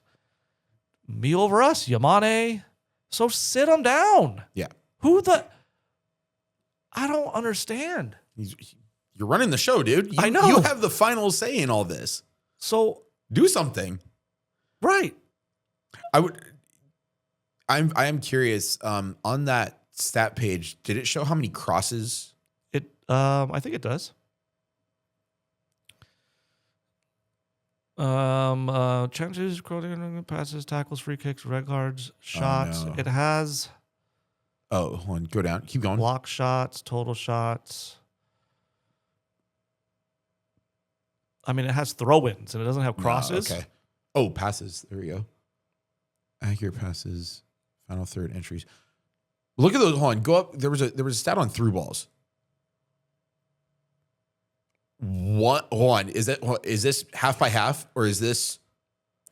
me over us, Yamane. So sit them down.
Yeah.
I don't understand.
You're running the show, dude.
I know.
You have the final say in all this.
So
do something.
Right.
I am curious. On that stat page, did it show how many crosses?
I think it does. Chances, passes, tackles, free kicks, red cards, shots.
No.
It has.
Oh, hold on. Go down. Keep going.
Block shots, total shots. I mean, it has throw-ins and it doesn't have crosses.
Okay. Oh, passes. There we go. Accurate passes. Final third entries. Look at those. Hold on. Go up. There was a stat on through balls. What? Hold on. Is this half by half or is this?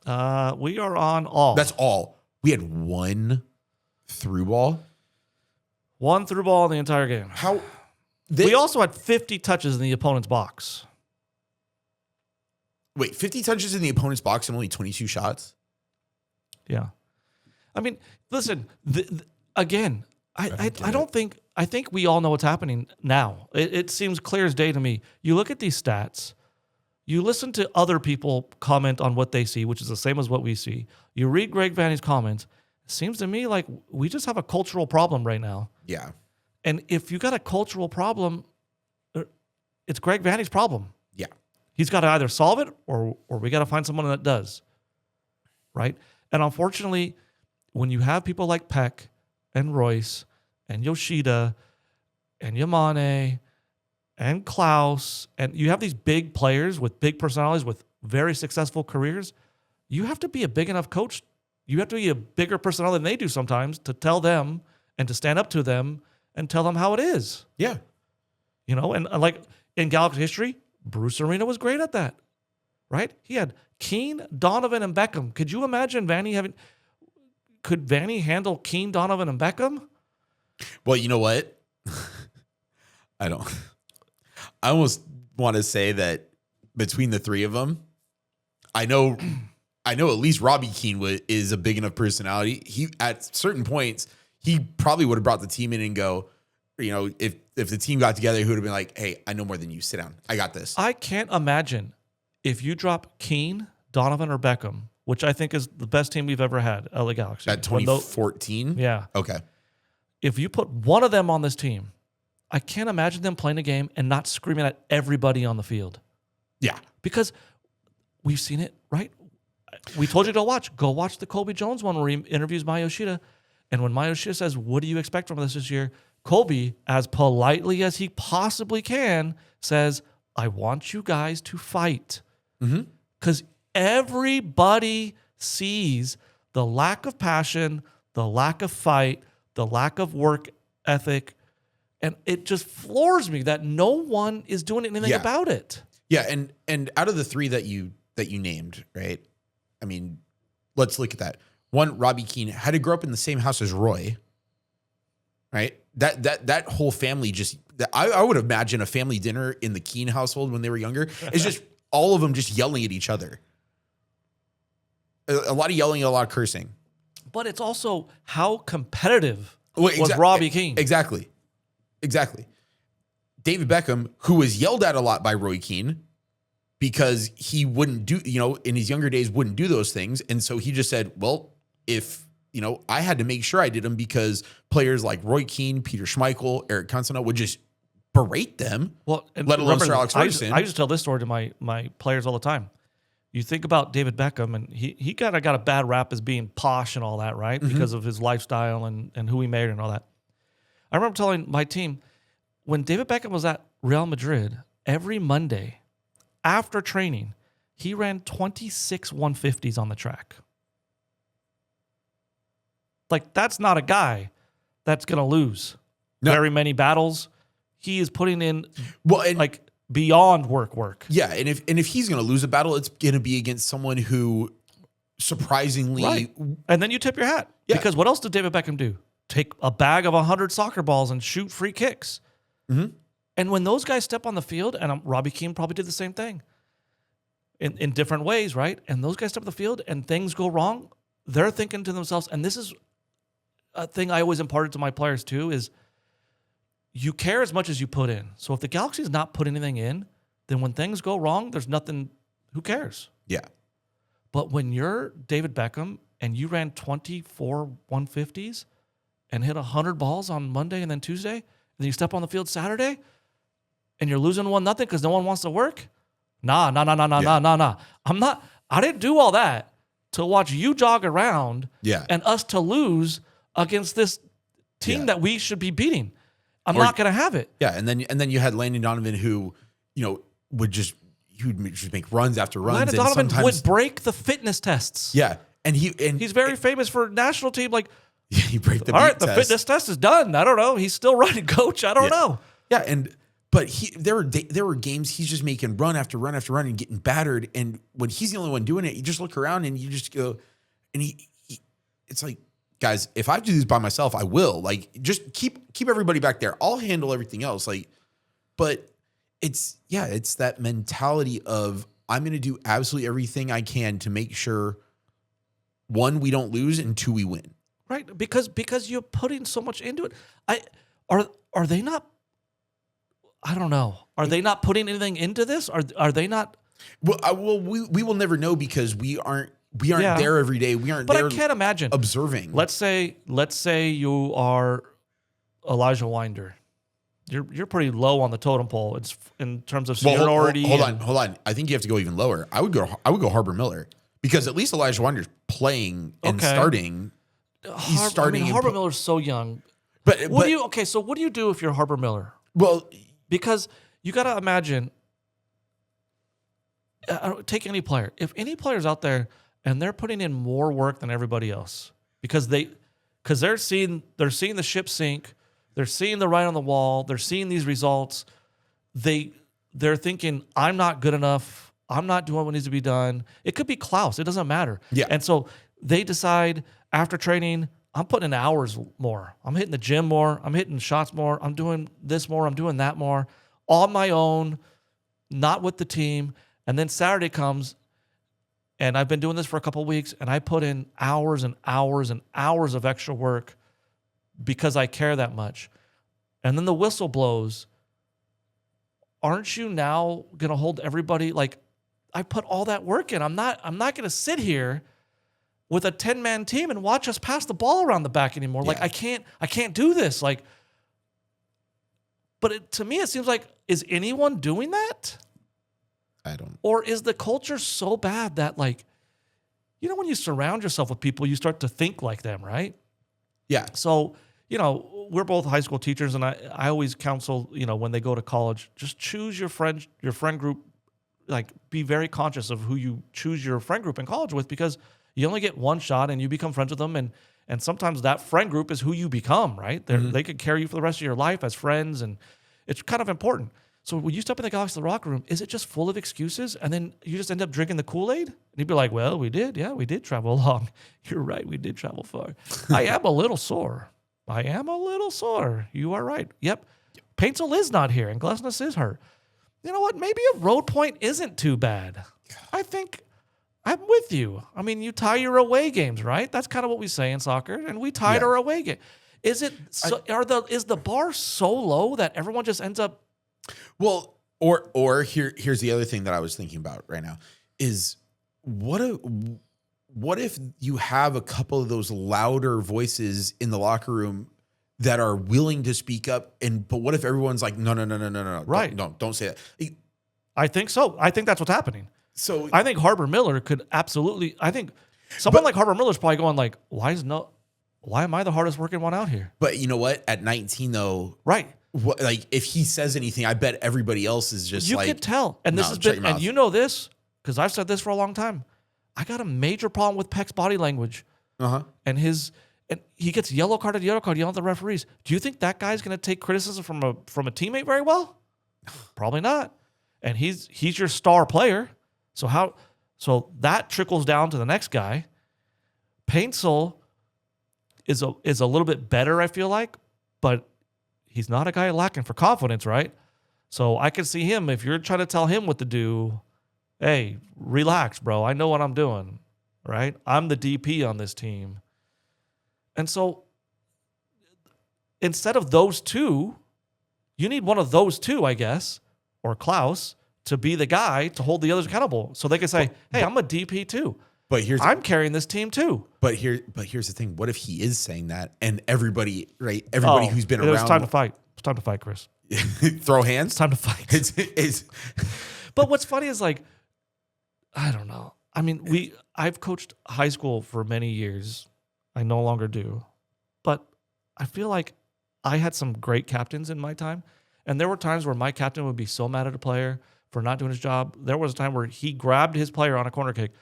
We are on all.
That's all. We had one through ball.
One through ball in the entire game. We also had 50 touches in the opponent's box.
Wait, 50 touches in the opponent's box and only 22 shots?
Yeah. I mean, listen, again, I think we all know what's happening now. It seems clear as day to me. You look at these stats, you listen to other people comment on what they see, which is the same as what we see. You read Greg Vanney's comments. It seems to me like we just have a cultural problem right now.
Yeah.
And if you got a cultural problem, it's Greg Vanney's problem.
Yeah.
He's got to either solve it or we got to find someone that does. Right? And unfortunately, when you have people like Peck and Royce and Yoshida and Yamane and Klaus, and you have these big players with big personalities with very successful careers, you have to be a big enough coach. You have to be a bigger personality than they do sometimes to tell them and to stand up to them and tell them how it is.
Yeah.
And like in Galaxy history, Bruce Arena was great at that, right? He had Keane, Donovan, and Beckham. Could you imagine could Vanney handle Keane, Donovan, and Beckham?
Well, you know what? I almost want to say that between the three of them, I know at least Robbie Keane is a big enough personality. He, at certain points, he probably would have brought the team in and go, if the team got together, he would have been like, hey, I know more than you. Sit down. I got this.
I can't imagine if you drop Keane, Donovan, or Beckham, which I think is the best team we've ever had, LA Galaxy.
At 2014?
Yeah.
Okay.
If you put one of them on this team, I can't imagine them playing a game and not screaming at everybody on the field.
Yeah.
Because we've seen it, right? We told you to go watch. Go watch the Colby Jones one where he interviews Maya Yoshida. And when Mayo Shia says, what do you expect from us this year? Colby, as politely as he possibly can, says, I want you guys to fight. Because everybody sees the lack of passion, the lack of fight, the lack of work ethic. And it just floors me that no one is doing anything about it.
Yeah, and out of the three that you named, right? I mean, let's look at that. One, Robbie Keane had to grow up in the same house as Roy, right? That whole family just I would imagine a family dinner in the Keane household when they were younger is just all of them just yelling at each other. A lot of yelling, a lot of cursing.
But it's also how competitive was Robbie Keane.
Exactly. David Beckham, who was yelled at a lot by Roy Keane because he wouldn't do, in his younger days, wouldn't do those things. And so he just said, well, if, I had to make sure I did them because players like Roy Keane, Peter Schmeichel, Eric Cantona would just berate them.
Well, and
let alone Sir Alex Ferguson.
I used to tell this story to my players all the time. You think about David Beckham, and he kind of got a bad rap as being posh and all that, right? Because of his lifestyle and who he married and all that. I remember telling my team, when David Beckham was at Real Madrid, every Monday after training, he ran 26 150s on the track. Like, that's not a guy that's going to lose very many battles. He is putting in beyond work.
Yeah, and if he's going to lose a battle, it's going to be against someone who surprisingly...
Right. And then you tip your hat. Yeah. Because what else did David Beckham do? Take a bag of 100 soccer balls and shoot free kicks. And when those guys step on the field, and Robbie Keane probably did the same thing in different ways, right? And those guys step on the field and things go wrong, they're thinking to themselves, and this is a thing I always imparted to my players too, is you care as much as you put in. So if the Galaxy is not putting anything in, then when things go wrong, there's nothing, who cares?
Yeah.
But when you're David Beckham and you ran 24 150s and hit 100 balls on Monday and then Tuesday, and then you step on the field Saturday and you're losing 1-0 because no one wants to work? Nah. I didn't do all that to watch you jog around and us to lose against this team that we should be beating. I'm not going to have it.
Yeah, and then you had Landon Donovan who, would just make runs after runs.
Landon Donovan would break the fitness tests.
Yeah, and
he's very famous for national team. Like,
he break the
all right,
test.
the fitness test is done. I don't know. He's still running, coach. I don't know.
Yeah, but there were games he's just making run after run after run and getting battered. And when he's the only one doing it, you just look around and you just go, and it's like, guys, if I have to do this by myself, I will. Like, just keep everybody back there. I'll handle everything else. Like, but it's that mentality of I'm going to do absolutely everything I can to make sure, one, we don't lose, and two, we win.
Right, because you're putting so much into it. Are they not? I don't know. Are they not putting anything into this? Are they not?
Well, we will never know because we aren't there every day. We aren't.
But
there
I can't imagine
observing.
Let's say you are Elijah Winder. You're pretty low on the totem pole. It's in terms of seniority.
Hold on. I think you have to go even lower. I would go Harbor Miller because at least Elijah Winder's playing and starting. He's starting.
Harbor Miller's so young. So what do you do if you're Harbor Miller?
Well,
because you got to imagine. Take any player. If any player's out there and they're putting in more work than everybody else because they're seeing the ship sink, they're seeing the writing on the wall, they're seeing these results, they're thinking, I'm not good enough, I'm not doing what needs to be done. It could be Klaus, it doesn't matter.
Yeah.
And so they decide after training, I'm putting in hours more. I'm hitting the gym more, I'm hitting shots more, I'm doing this more, I'm doing that more on my own, not with the team. And then Saturday comes, and I've been doing this for a couple of weeks, and I put in hours and hours and hours of extra work because I care that much. And then the whistle blows. Aren't you now going to hold everybody like I put all that work in? I'm not going to sit here with a 10-man team and watch us pass the ball around the back anymore. Yeah. Like I can't do this. Like, but to me, it seems like, is anyone doing that?
I don't.
Or is the culture so bad that, like, when you surround yourself with people, you start to think like them, right?
Yeah.
So, we're both high school teachers, and I always counsel, when they go to college, just choose your friend group. Like, be very conscious of who you choose your friend group in college with, because you only get one shot and you become friends with them. And sometimes that friend group is who you become, right? They could carry you for the rest of your life as friends, and it's kind of important. So when you step in the Galaxy locker room, is it just full of excuses? And then you just end up drinking the Kool-Aid? And you'd be like, well, we did. Yeah, we did travel long. You're right. We did travel far. I am a little sore. You are right. Yep. Paintsel is not here, and Glesnes is hurt. You know what? Maybe a road point isn't too bad. I think I'm with you. I mean, you tie your away games, right? That's kind of what we say in soccer, and we tied our away game. Is it? Is the bar so low that everyone just ends up?
Well, or here's the other thing that I was thinking about right now is what if you have a couple of those louder voices in the locker room that are willing to speak up, but what if everyone's like, no,
right?
Don't say that.
I think so. I think that's what's happening.
So
I think Harbor Miller could absolutely. I think someone like Harbor Miller is probably going like, why am I the hardest working one out here?
But you know what? At 19 though,
right?
Like if he says anything, I bet everybody else is just
you could tell. And this has been, and you know this because I've said this for a long time. I got a major problem with Peck's body language, and he gets yellow carded yelling at the referees. Do you think that guy's going to take criticism from a teammate very well? Probably not. And he's your star player. So that trickles down to the next guy. Paintsel is a little bit better, I feel like, but he's not a guy lacking for confidence, right? So I can see him, if you're trying to tell him what to do, hey, relax, bro. I know what I'm doing, right? I'm the DP on this team. And so instead of those two, you need one of those two, I guess, or Klaus, to be the guy to hold the others accountable. So they can say, hey, I'm a DP too.
But
I'm carrying this team too.
But here's the thing. What if he is saying that and everybody who's been around.
It's time to fight. It's time to fight, Chris.
Throw hands?
It's time to fight. But what's funny is like, I don't know. I mean, I've coached high school for many years. I no longer do. But I feel like I had some great captains in my time. And there were times where my captain would be so mad at a player for not doing his job. There was a time where he grabbed his player on a corner kick,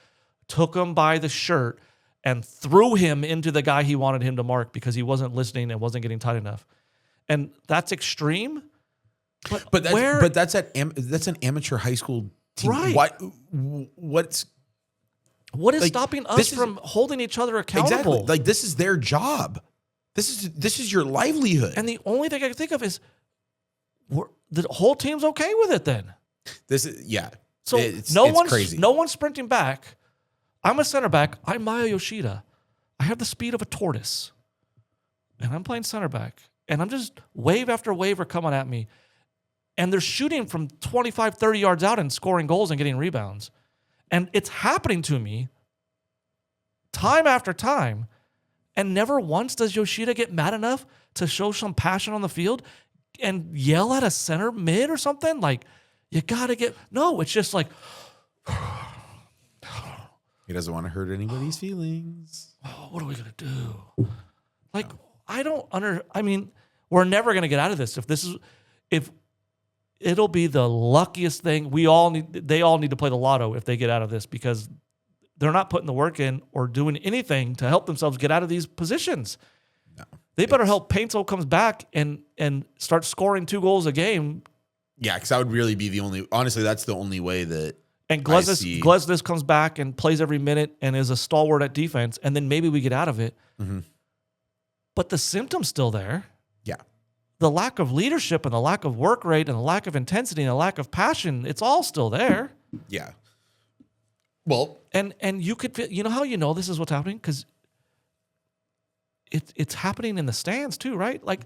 took him by the shirt, and threw him into the guy he wanted him to mark because he wasn't listening and wasn't getting tight enough. And that's extreme. But
that's an amateur high school team.
Right. What is stopping us from holding each other accountable?
Exactly. Like this is their job. This is your livelihood.
And the only thing I can think of is the whole team's okay with it then. So
it's crazy.
No one's sprinting back. I'm a center back. I'm Maya Yoshida. I have the speed of a tortoise. And I'm playing center back. And I'm just wave after wave are coming at me. And they're shooting from 25, 30 yards out and scoring goals and getting rebounds. And it's happening to me time after time. And never once does Yoshida get mad enough to show some passion on the field and yell at a center mid or something. Like, you got to get... No, it's just like...
He doesn't want to hurt anybody's feelings.
Oh, what are we going to do? Like, I mean, we're never going to get out of this. If it'll be the luckiest thing. They all need to play the lotto if they get out of this, because they're not putting the work in or doing anything to help themselves get out of these positions. No, they better help Paintsel comes back and start scoring 2 goals a game.
Yeah, because that would really be the only... Honestly, that's the only way that...
And Glesnes comes back and plays every minute and is a stalwart at defense, and then maybe we get out of it. Mm-hmm. But the symptom's still there.
Yeah.
The lack of leadership and the lack of work rate and the lack of intensity and the lack of passion, it's all still there.
Yeah. Well...
And you could... You know how you know this is what's happening? Because it's happening in the stands too, right? Like,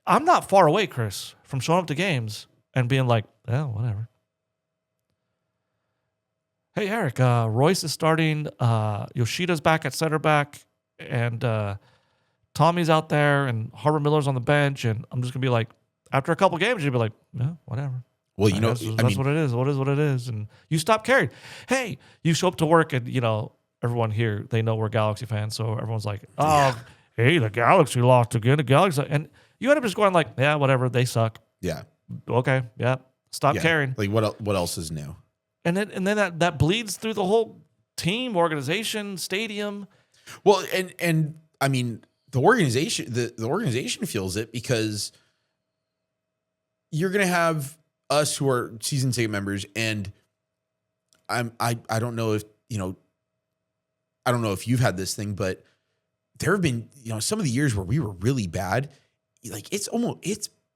I'm not far away, Chris, from showing up to games and being like, oh, whatever. Hey, Eric, Royce is starting. Yoshida's back at center back. And Tommy's out there. And Harbor Miller's on the bench. And I'm just going to be like, after a couple games, you'd be like, yeah, whatever.
Well,
that's what it is. What is what it is. And you stop caring. Hey, you show up to work and, everyone here, they know we're Galaxy fans. So everyone's like, oh, yeah. hey, the Galaxy lost again. The Galaxy, and you end up just going like, yeah, whatever, they suck.
Yeah.
Okay, yeah, stop caring.
Like what else is new?
And then that bleeds through the whole team, organization, stadium.
Well, and I mean the organization feels it because you're gonna have us who are season ticket members, and I don't know if I don't know if you've had this thing, but there have been some of the years where we were really bad. Like it's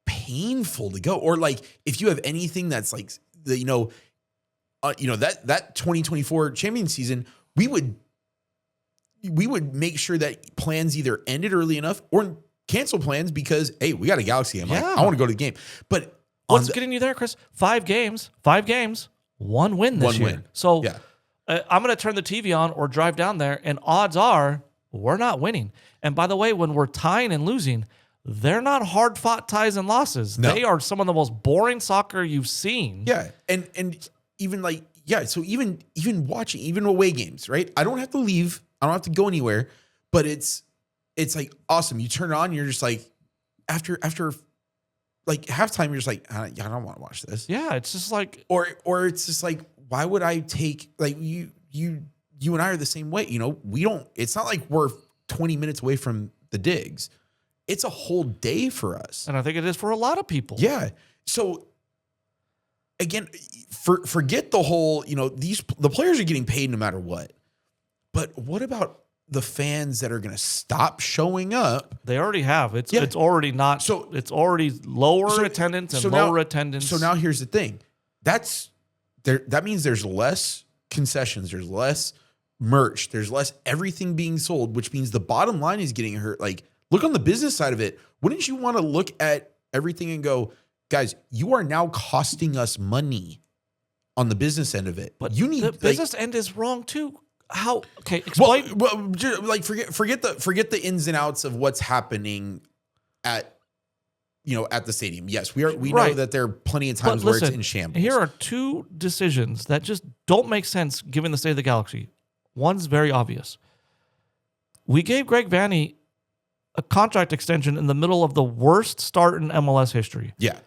painful to go, or like if you have anything that's like the that 2024 champion season, we would make sure that plans either ended early enough or cancel plans because hey, we got a Galaxy game. Like, I want to go to the game. But
what's getting you there, Chris? 5 games, 1 win this year. So I'm going to turn the TV on or drive down there, and odds are we're not winning. And by the way, when we're tying and losing, they're not hard-fought ties and losses. No. They are some of the most boring soccer you've seen.
Yeah, and even like so even watching even away games, right? I don't have to leave. I don't have to go anywhere. But it's like awesome. You turn it on, you're just like after like halftime, you're just like I don't want to watch this.
Yeah, it's just like
or it's just like why would I take like you and I are the same way. We don't. It's not like we're 20 minutes away from the digs. It's a whole day for us.
And I think it is for a lot of people.
Yeah. So again, forget the whole, the players are getting paid no matter what. But what about the fans that are going to stop showing up?
They already have. It's already not. So it's already lower attendance and lower attendance.
So now here's the thing. That means there's less concessions. There's less merch. There's less everything being sold, which means the bottom line is getting hurt. Like, look on the business side of it. Wouldn't you want to look at everything and go, guys, you are now costing us money on the business end of it.
But you need the business end is wrong too. How? Okay, explain.
Well, like forget the ins and outs of what's happening at the stadium. Yes, we know that there are plenty of times where it's in shambles.
Here are 2 decisions that just don't make sense given the state of the Galaxy. One's very obvious. We gave Greg Vanney a contract extension in the middle of the worst start in MLS history.
Yeah.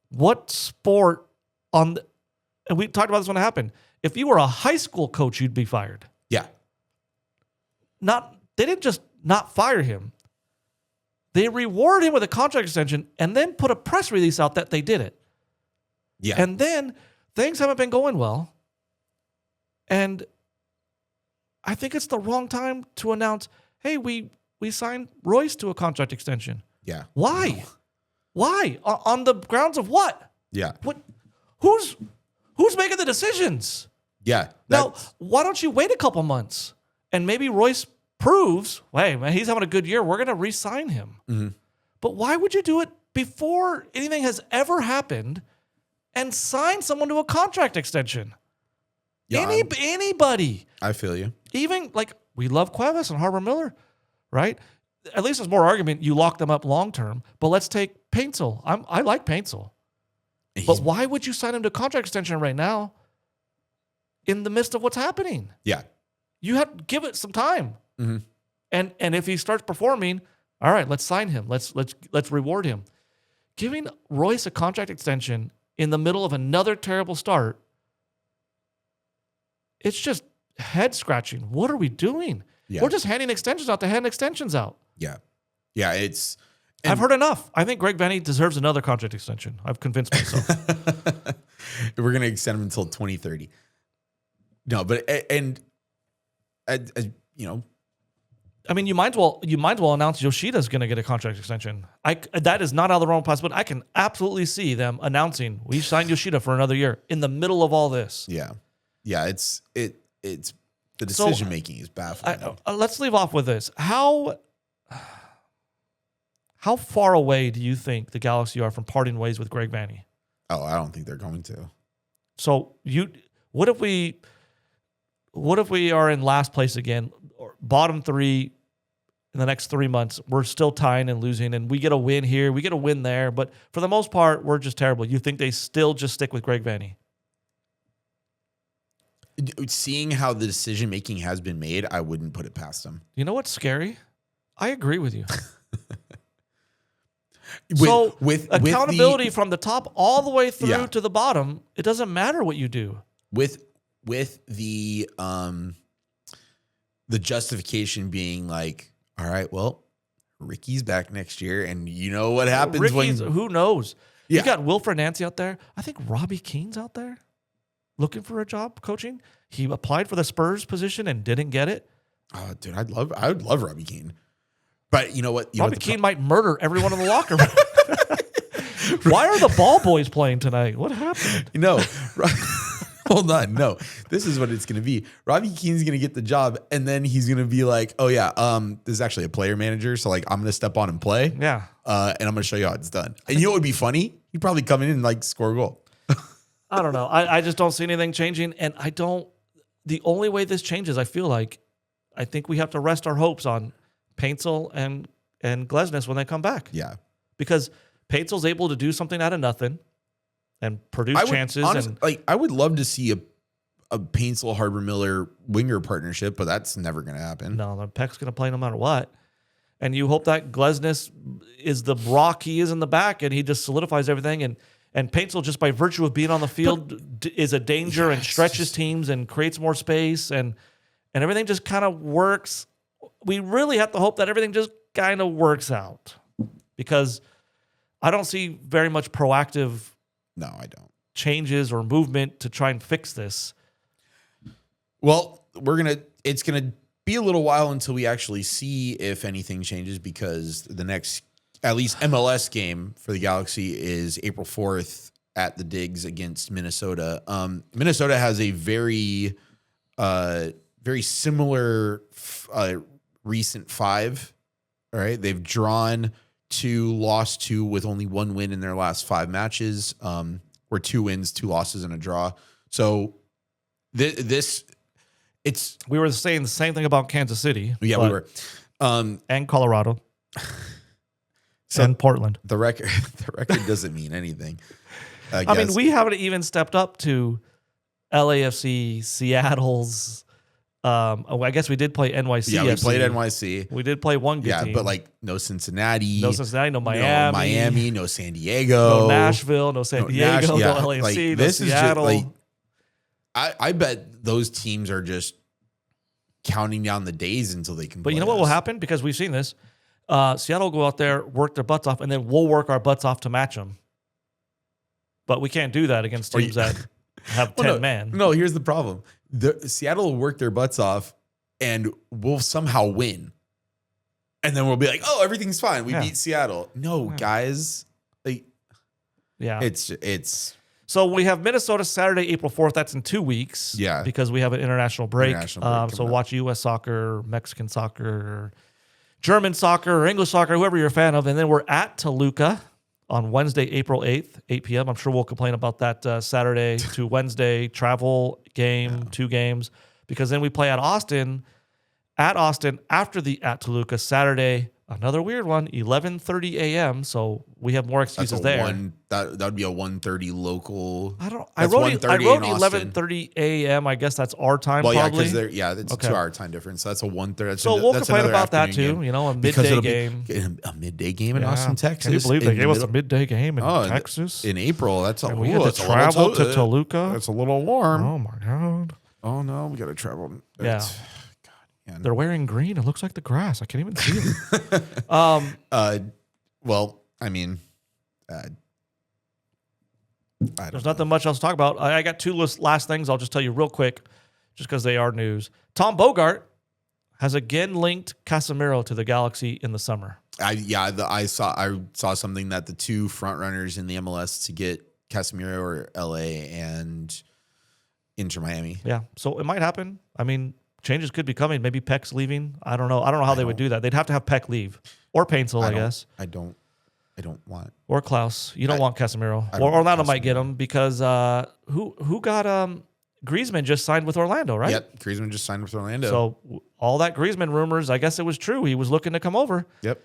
What sport and we talked about this when it happened. If you were a high school coach, you'd be fired.
Yeah.
They didn't just not fire him. They rewarded him with a contract extension and then put a press release out that they did it.
Yeah.
And then things haven't been going well. And I think it's the wrong time to announce, hey, we signed Royce to a contract extension.
Yeah.
Why? No. Why? On the grounds of what?
Yeah.
What? Who's making the decisions?
Yeah.
Now, why don't you wait a couple months and maybe Royce proves, hey, man, he's having a good year. We're going to re-sign him. Mm-hmm. But why would you do it before anything has ever happened and sign someone to a contract extension? Yeah, anybody.
I feel you.
Even like we love Cuevas and Harbor Miller, right? At least there's more argument you lock them up long term. But let's take Paintsel. I like Paintsel. But why would you sign him to a contract extension right now in the midst of what's happening?
Yeah.
You have to give it some time.
Mm-hmm.
And if he starts performing, all right, let's sign him. Let's reward him. Giving Royce a contract extension in the middle of another terrible start, it's just head scratching. What are we doing? Yeah. We're just handing extensions out to hand extensions out.
Yeah. Yeah,
I've heard enough. I think Greg Vanney deserves another contract extension. I've convinced myself.
We're going to extend him until 2030. No, but
I mean, you might as well announce Yoshida's going to get a contract extension. That is not out of the realm of possibility. I can absolutely see them announcing we signed Yoshida for another year in the middle of all this.
Yeah, yeah. It's the decision making is baffling.
Let's leave off with this. How far away do you think the Galaxy are from parting ways with Greg Vanney?
Oh, I don't think they're going to.
So what if we are in last place again, or bottom 3 in the next 3 months? We're still tying and losing, and we get a win here, we get a win there, but for the most part, we're just terrible. You think they still just stick with Greg Vanney?
Seeing how the decision making has been made, I wouldn't put it past them.
You know what's scary? I agree with you. With accountability from the top all the way through to the bottom, it doesn't matter what you do.
With the justification being like, all right, well, Ricky's back next year, and you know what happens
who knows?
Yeah.
You got Wilfred Nancy out there. I think Robbie Keane's out there looking for a job coaching. He applied for the Spurs position and didn't get it.
Oh, dude, I would love Robbie Keane. But you know what?
Robbie Keane might murder everyone in the locker room. Why are the ball boys playing tonight? What happened?
Hold on. No, this is what it's going to be. Robbie Keane's going to get the job, and then he's going to be like, oh, yeah, this is actually a player manager, so, like, I'm going to step on and play.
Yeah.
And I'm going to show you how it's done. And you know what would be funny? He'd probably come in and, like, score a goal.
I don't know. I just don't see anything changing, and the only way this changes, I feel like, I think we have to rest our hopes on Paintsel and Glesnes when they come back.
Yeah.
Because Painsel's able to do something out of nothing and produce chances.
I would love to see a Paintsel Harbor Miller winger partnership, but that's never going to happen.
No, the Peck's going to play no matter what. And you hope that Glesnes is the rock he is in the back, and he just solidifies everything. And Paintsel, just by virtue of being on the field, is a danger and stretches teams and creates more space, and everything just kind of works. We really have to hope that everything just kind of works out, because I don't see very much proactive changes or movement to try and fix this.
Well, it's gonna be a little while until we actually see if anything changes, because the next, at least MLS game for the Galaxy is April 4th at the Digs against Minnesota. Minnesota has a very similar recent five. All right, they've drawn 2, lost 2, with only 1 win in their last 5 matches. Or 2 wins, 2 losses, and a draw. So we
were saying the same thing about Kansas City.
Yeah, we were.
And Colorado. And Portland.
The record doesn't mean anything.
I mean, we haven't even stepped up to LAFC, Seattle's. I guess we did play NYC.
Yeah, we played NYC.
We did play one good team.
But like no Cincinnati.
No Miami.
No San Diego.
No Nashville. No San Diego. No LAFC.
Like,
no
this
Seattle.
Is just like, I bet those teams are just counting down the days until they can.
But you know what will happen? Because we've seen this. Seattle will go out there, work their butts off, and then we'll work our butts off to match them. But we can't do that against teams that have 10 men.
No, here's the problem. Seattle will work their butts off and we'll somehow win. And then we'll be like, oh, everything's fine. We beat Seattle. No, guys. It's
So we have Minnesota Saturday, April 4th. That's in 2 weeks.
Yeah.
Because we have an international break. So watch U.S. soccer, Mexican soccer, German soccer, or English soccer, whoever you're a fan of. And then we're at Toluca on Wednesday, April 8th, 8 p.m. I'm sure we'll complain about that Saturday to Wednesday travel game, 2 games, because then we play at Austin after the at Toluca Saturday. Another weird one, 11:30 a.m. So we have more excuses there.
That would be a 1:30 local.
I wrote 11:30 a.m. I guess that's our time.
Well,
probably.
It's a 2-hour time difference. So that's a 1:30.
So we'll complain about that too. You know, a midday game.
A midday game in Austin, Texas.
Can you believe they gave us a midday game in Texas
in April? That's a
we had to travel to Toluca.
That's a little warm.
Oh my god.
Oh no, we got to travel.
Yeah. They're wearing green. It looks like the grass. I can't even see it.
Well, I mean,
there's nothing much else to talk about. I got 2 last things. I'll just tell you real quick, just because they are news. Tom Bogart has again linked Casemiro to the Galaxy in the summer.
I saw something that the 2 front runners in the MLS to get Casemiro are LA and Inter Miami.
Yeah, so it might happen. I mean, changes could be coming. Maybe Peck's leaving. I don't know. I don't know how they would do that. They'd have to have Peck leave or Paintsel, I guess.
I don't want.
Or Klaus. You don't want Casemiro. Or Orlando might get him because who got Griezmann just signed with Orlando, right?
Yep, Griezmann just signed with Orlando.
So all that Griezmann rumors, I guess it was true. He was looking to come over.
Yep.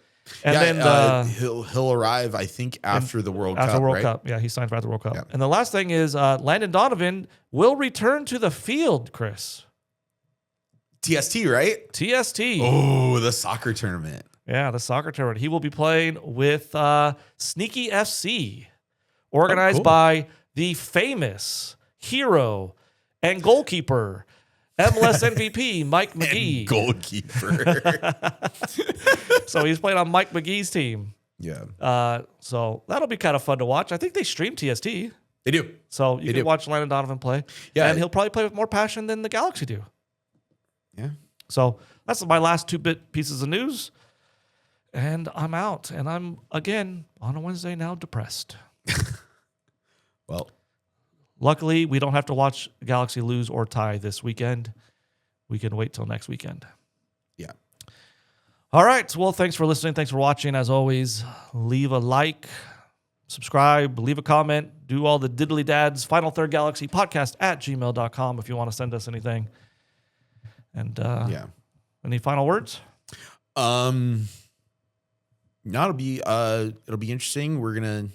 And then
he'll arrive, I think, after the World Cup.
After World
right?
Cup, yeah, he signed for after World Cup.
Yep.
And the last thing is Landon Donovan will return to the field, Chris.
TST, right?
TST.
Oh, the soccer tournament.
Yeah, the soccer tournament. He will be playing with Sneaky FC, organized
cool.
by the famous hero and goalkeeper, MLS MVP Mike McGee.
Goalkeeper.
So he's playing on Mike McGee's team.
Yeah.
So that'll be kind of fun to watch. I think they stream TST.
They do.
So you can watch Landon Donovan play.
Yeah.
And he'll probably play with more passion than the Galaxy do.
Yeah.
So that's my last 2-bit pieces of news. And I'm out. And I'm, again, on a Wednesday now, depressed.
Well,
luckily, we don't have to watch Galaxy lose or tie this weekend. We can wait till next weekend.
yeah.
All right. Well, thanks for listening. Thanks for watching. As always, leave a like, subscribe, leave a comment, do all the diddly dads. Final Third Galaxy podcast at gmail.com if you want to send us anything. And any final words?
No, it'll be interesting.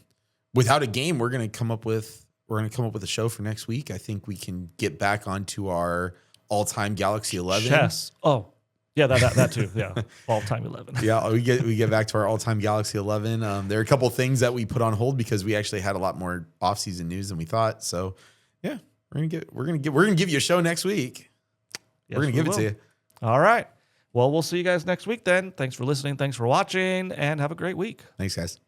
Without a game, we're gonna come up with a show for next week. I think we can get back onto our all-time Galaxy 11.
Chess. Oh, yeah, that too. Yeah, all-time 11.
Yeah, we get back to our all-time Galaxy 11. There are a couple things that we put on hold because we actually had a lot more off-season news than we thought. So, yeah, we're gonna give you a show next week.
Yes,
we're gonna give it to you.
All right. Well, we'll see you guys next week then. Thanks for listening. Thanks for watching, and have a great week.
Thanks, guys.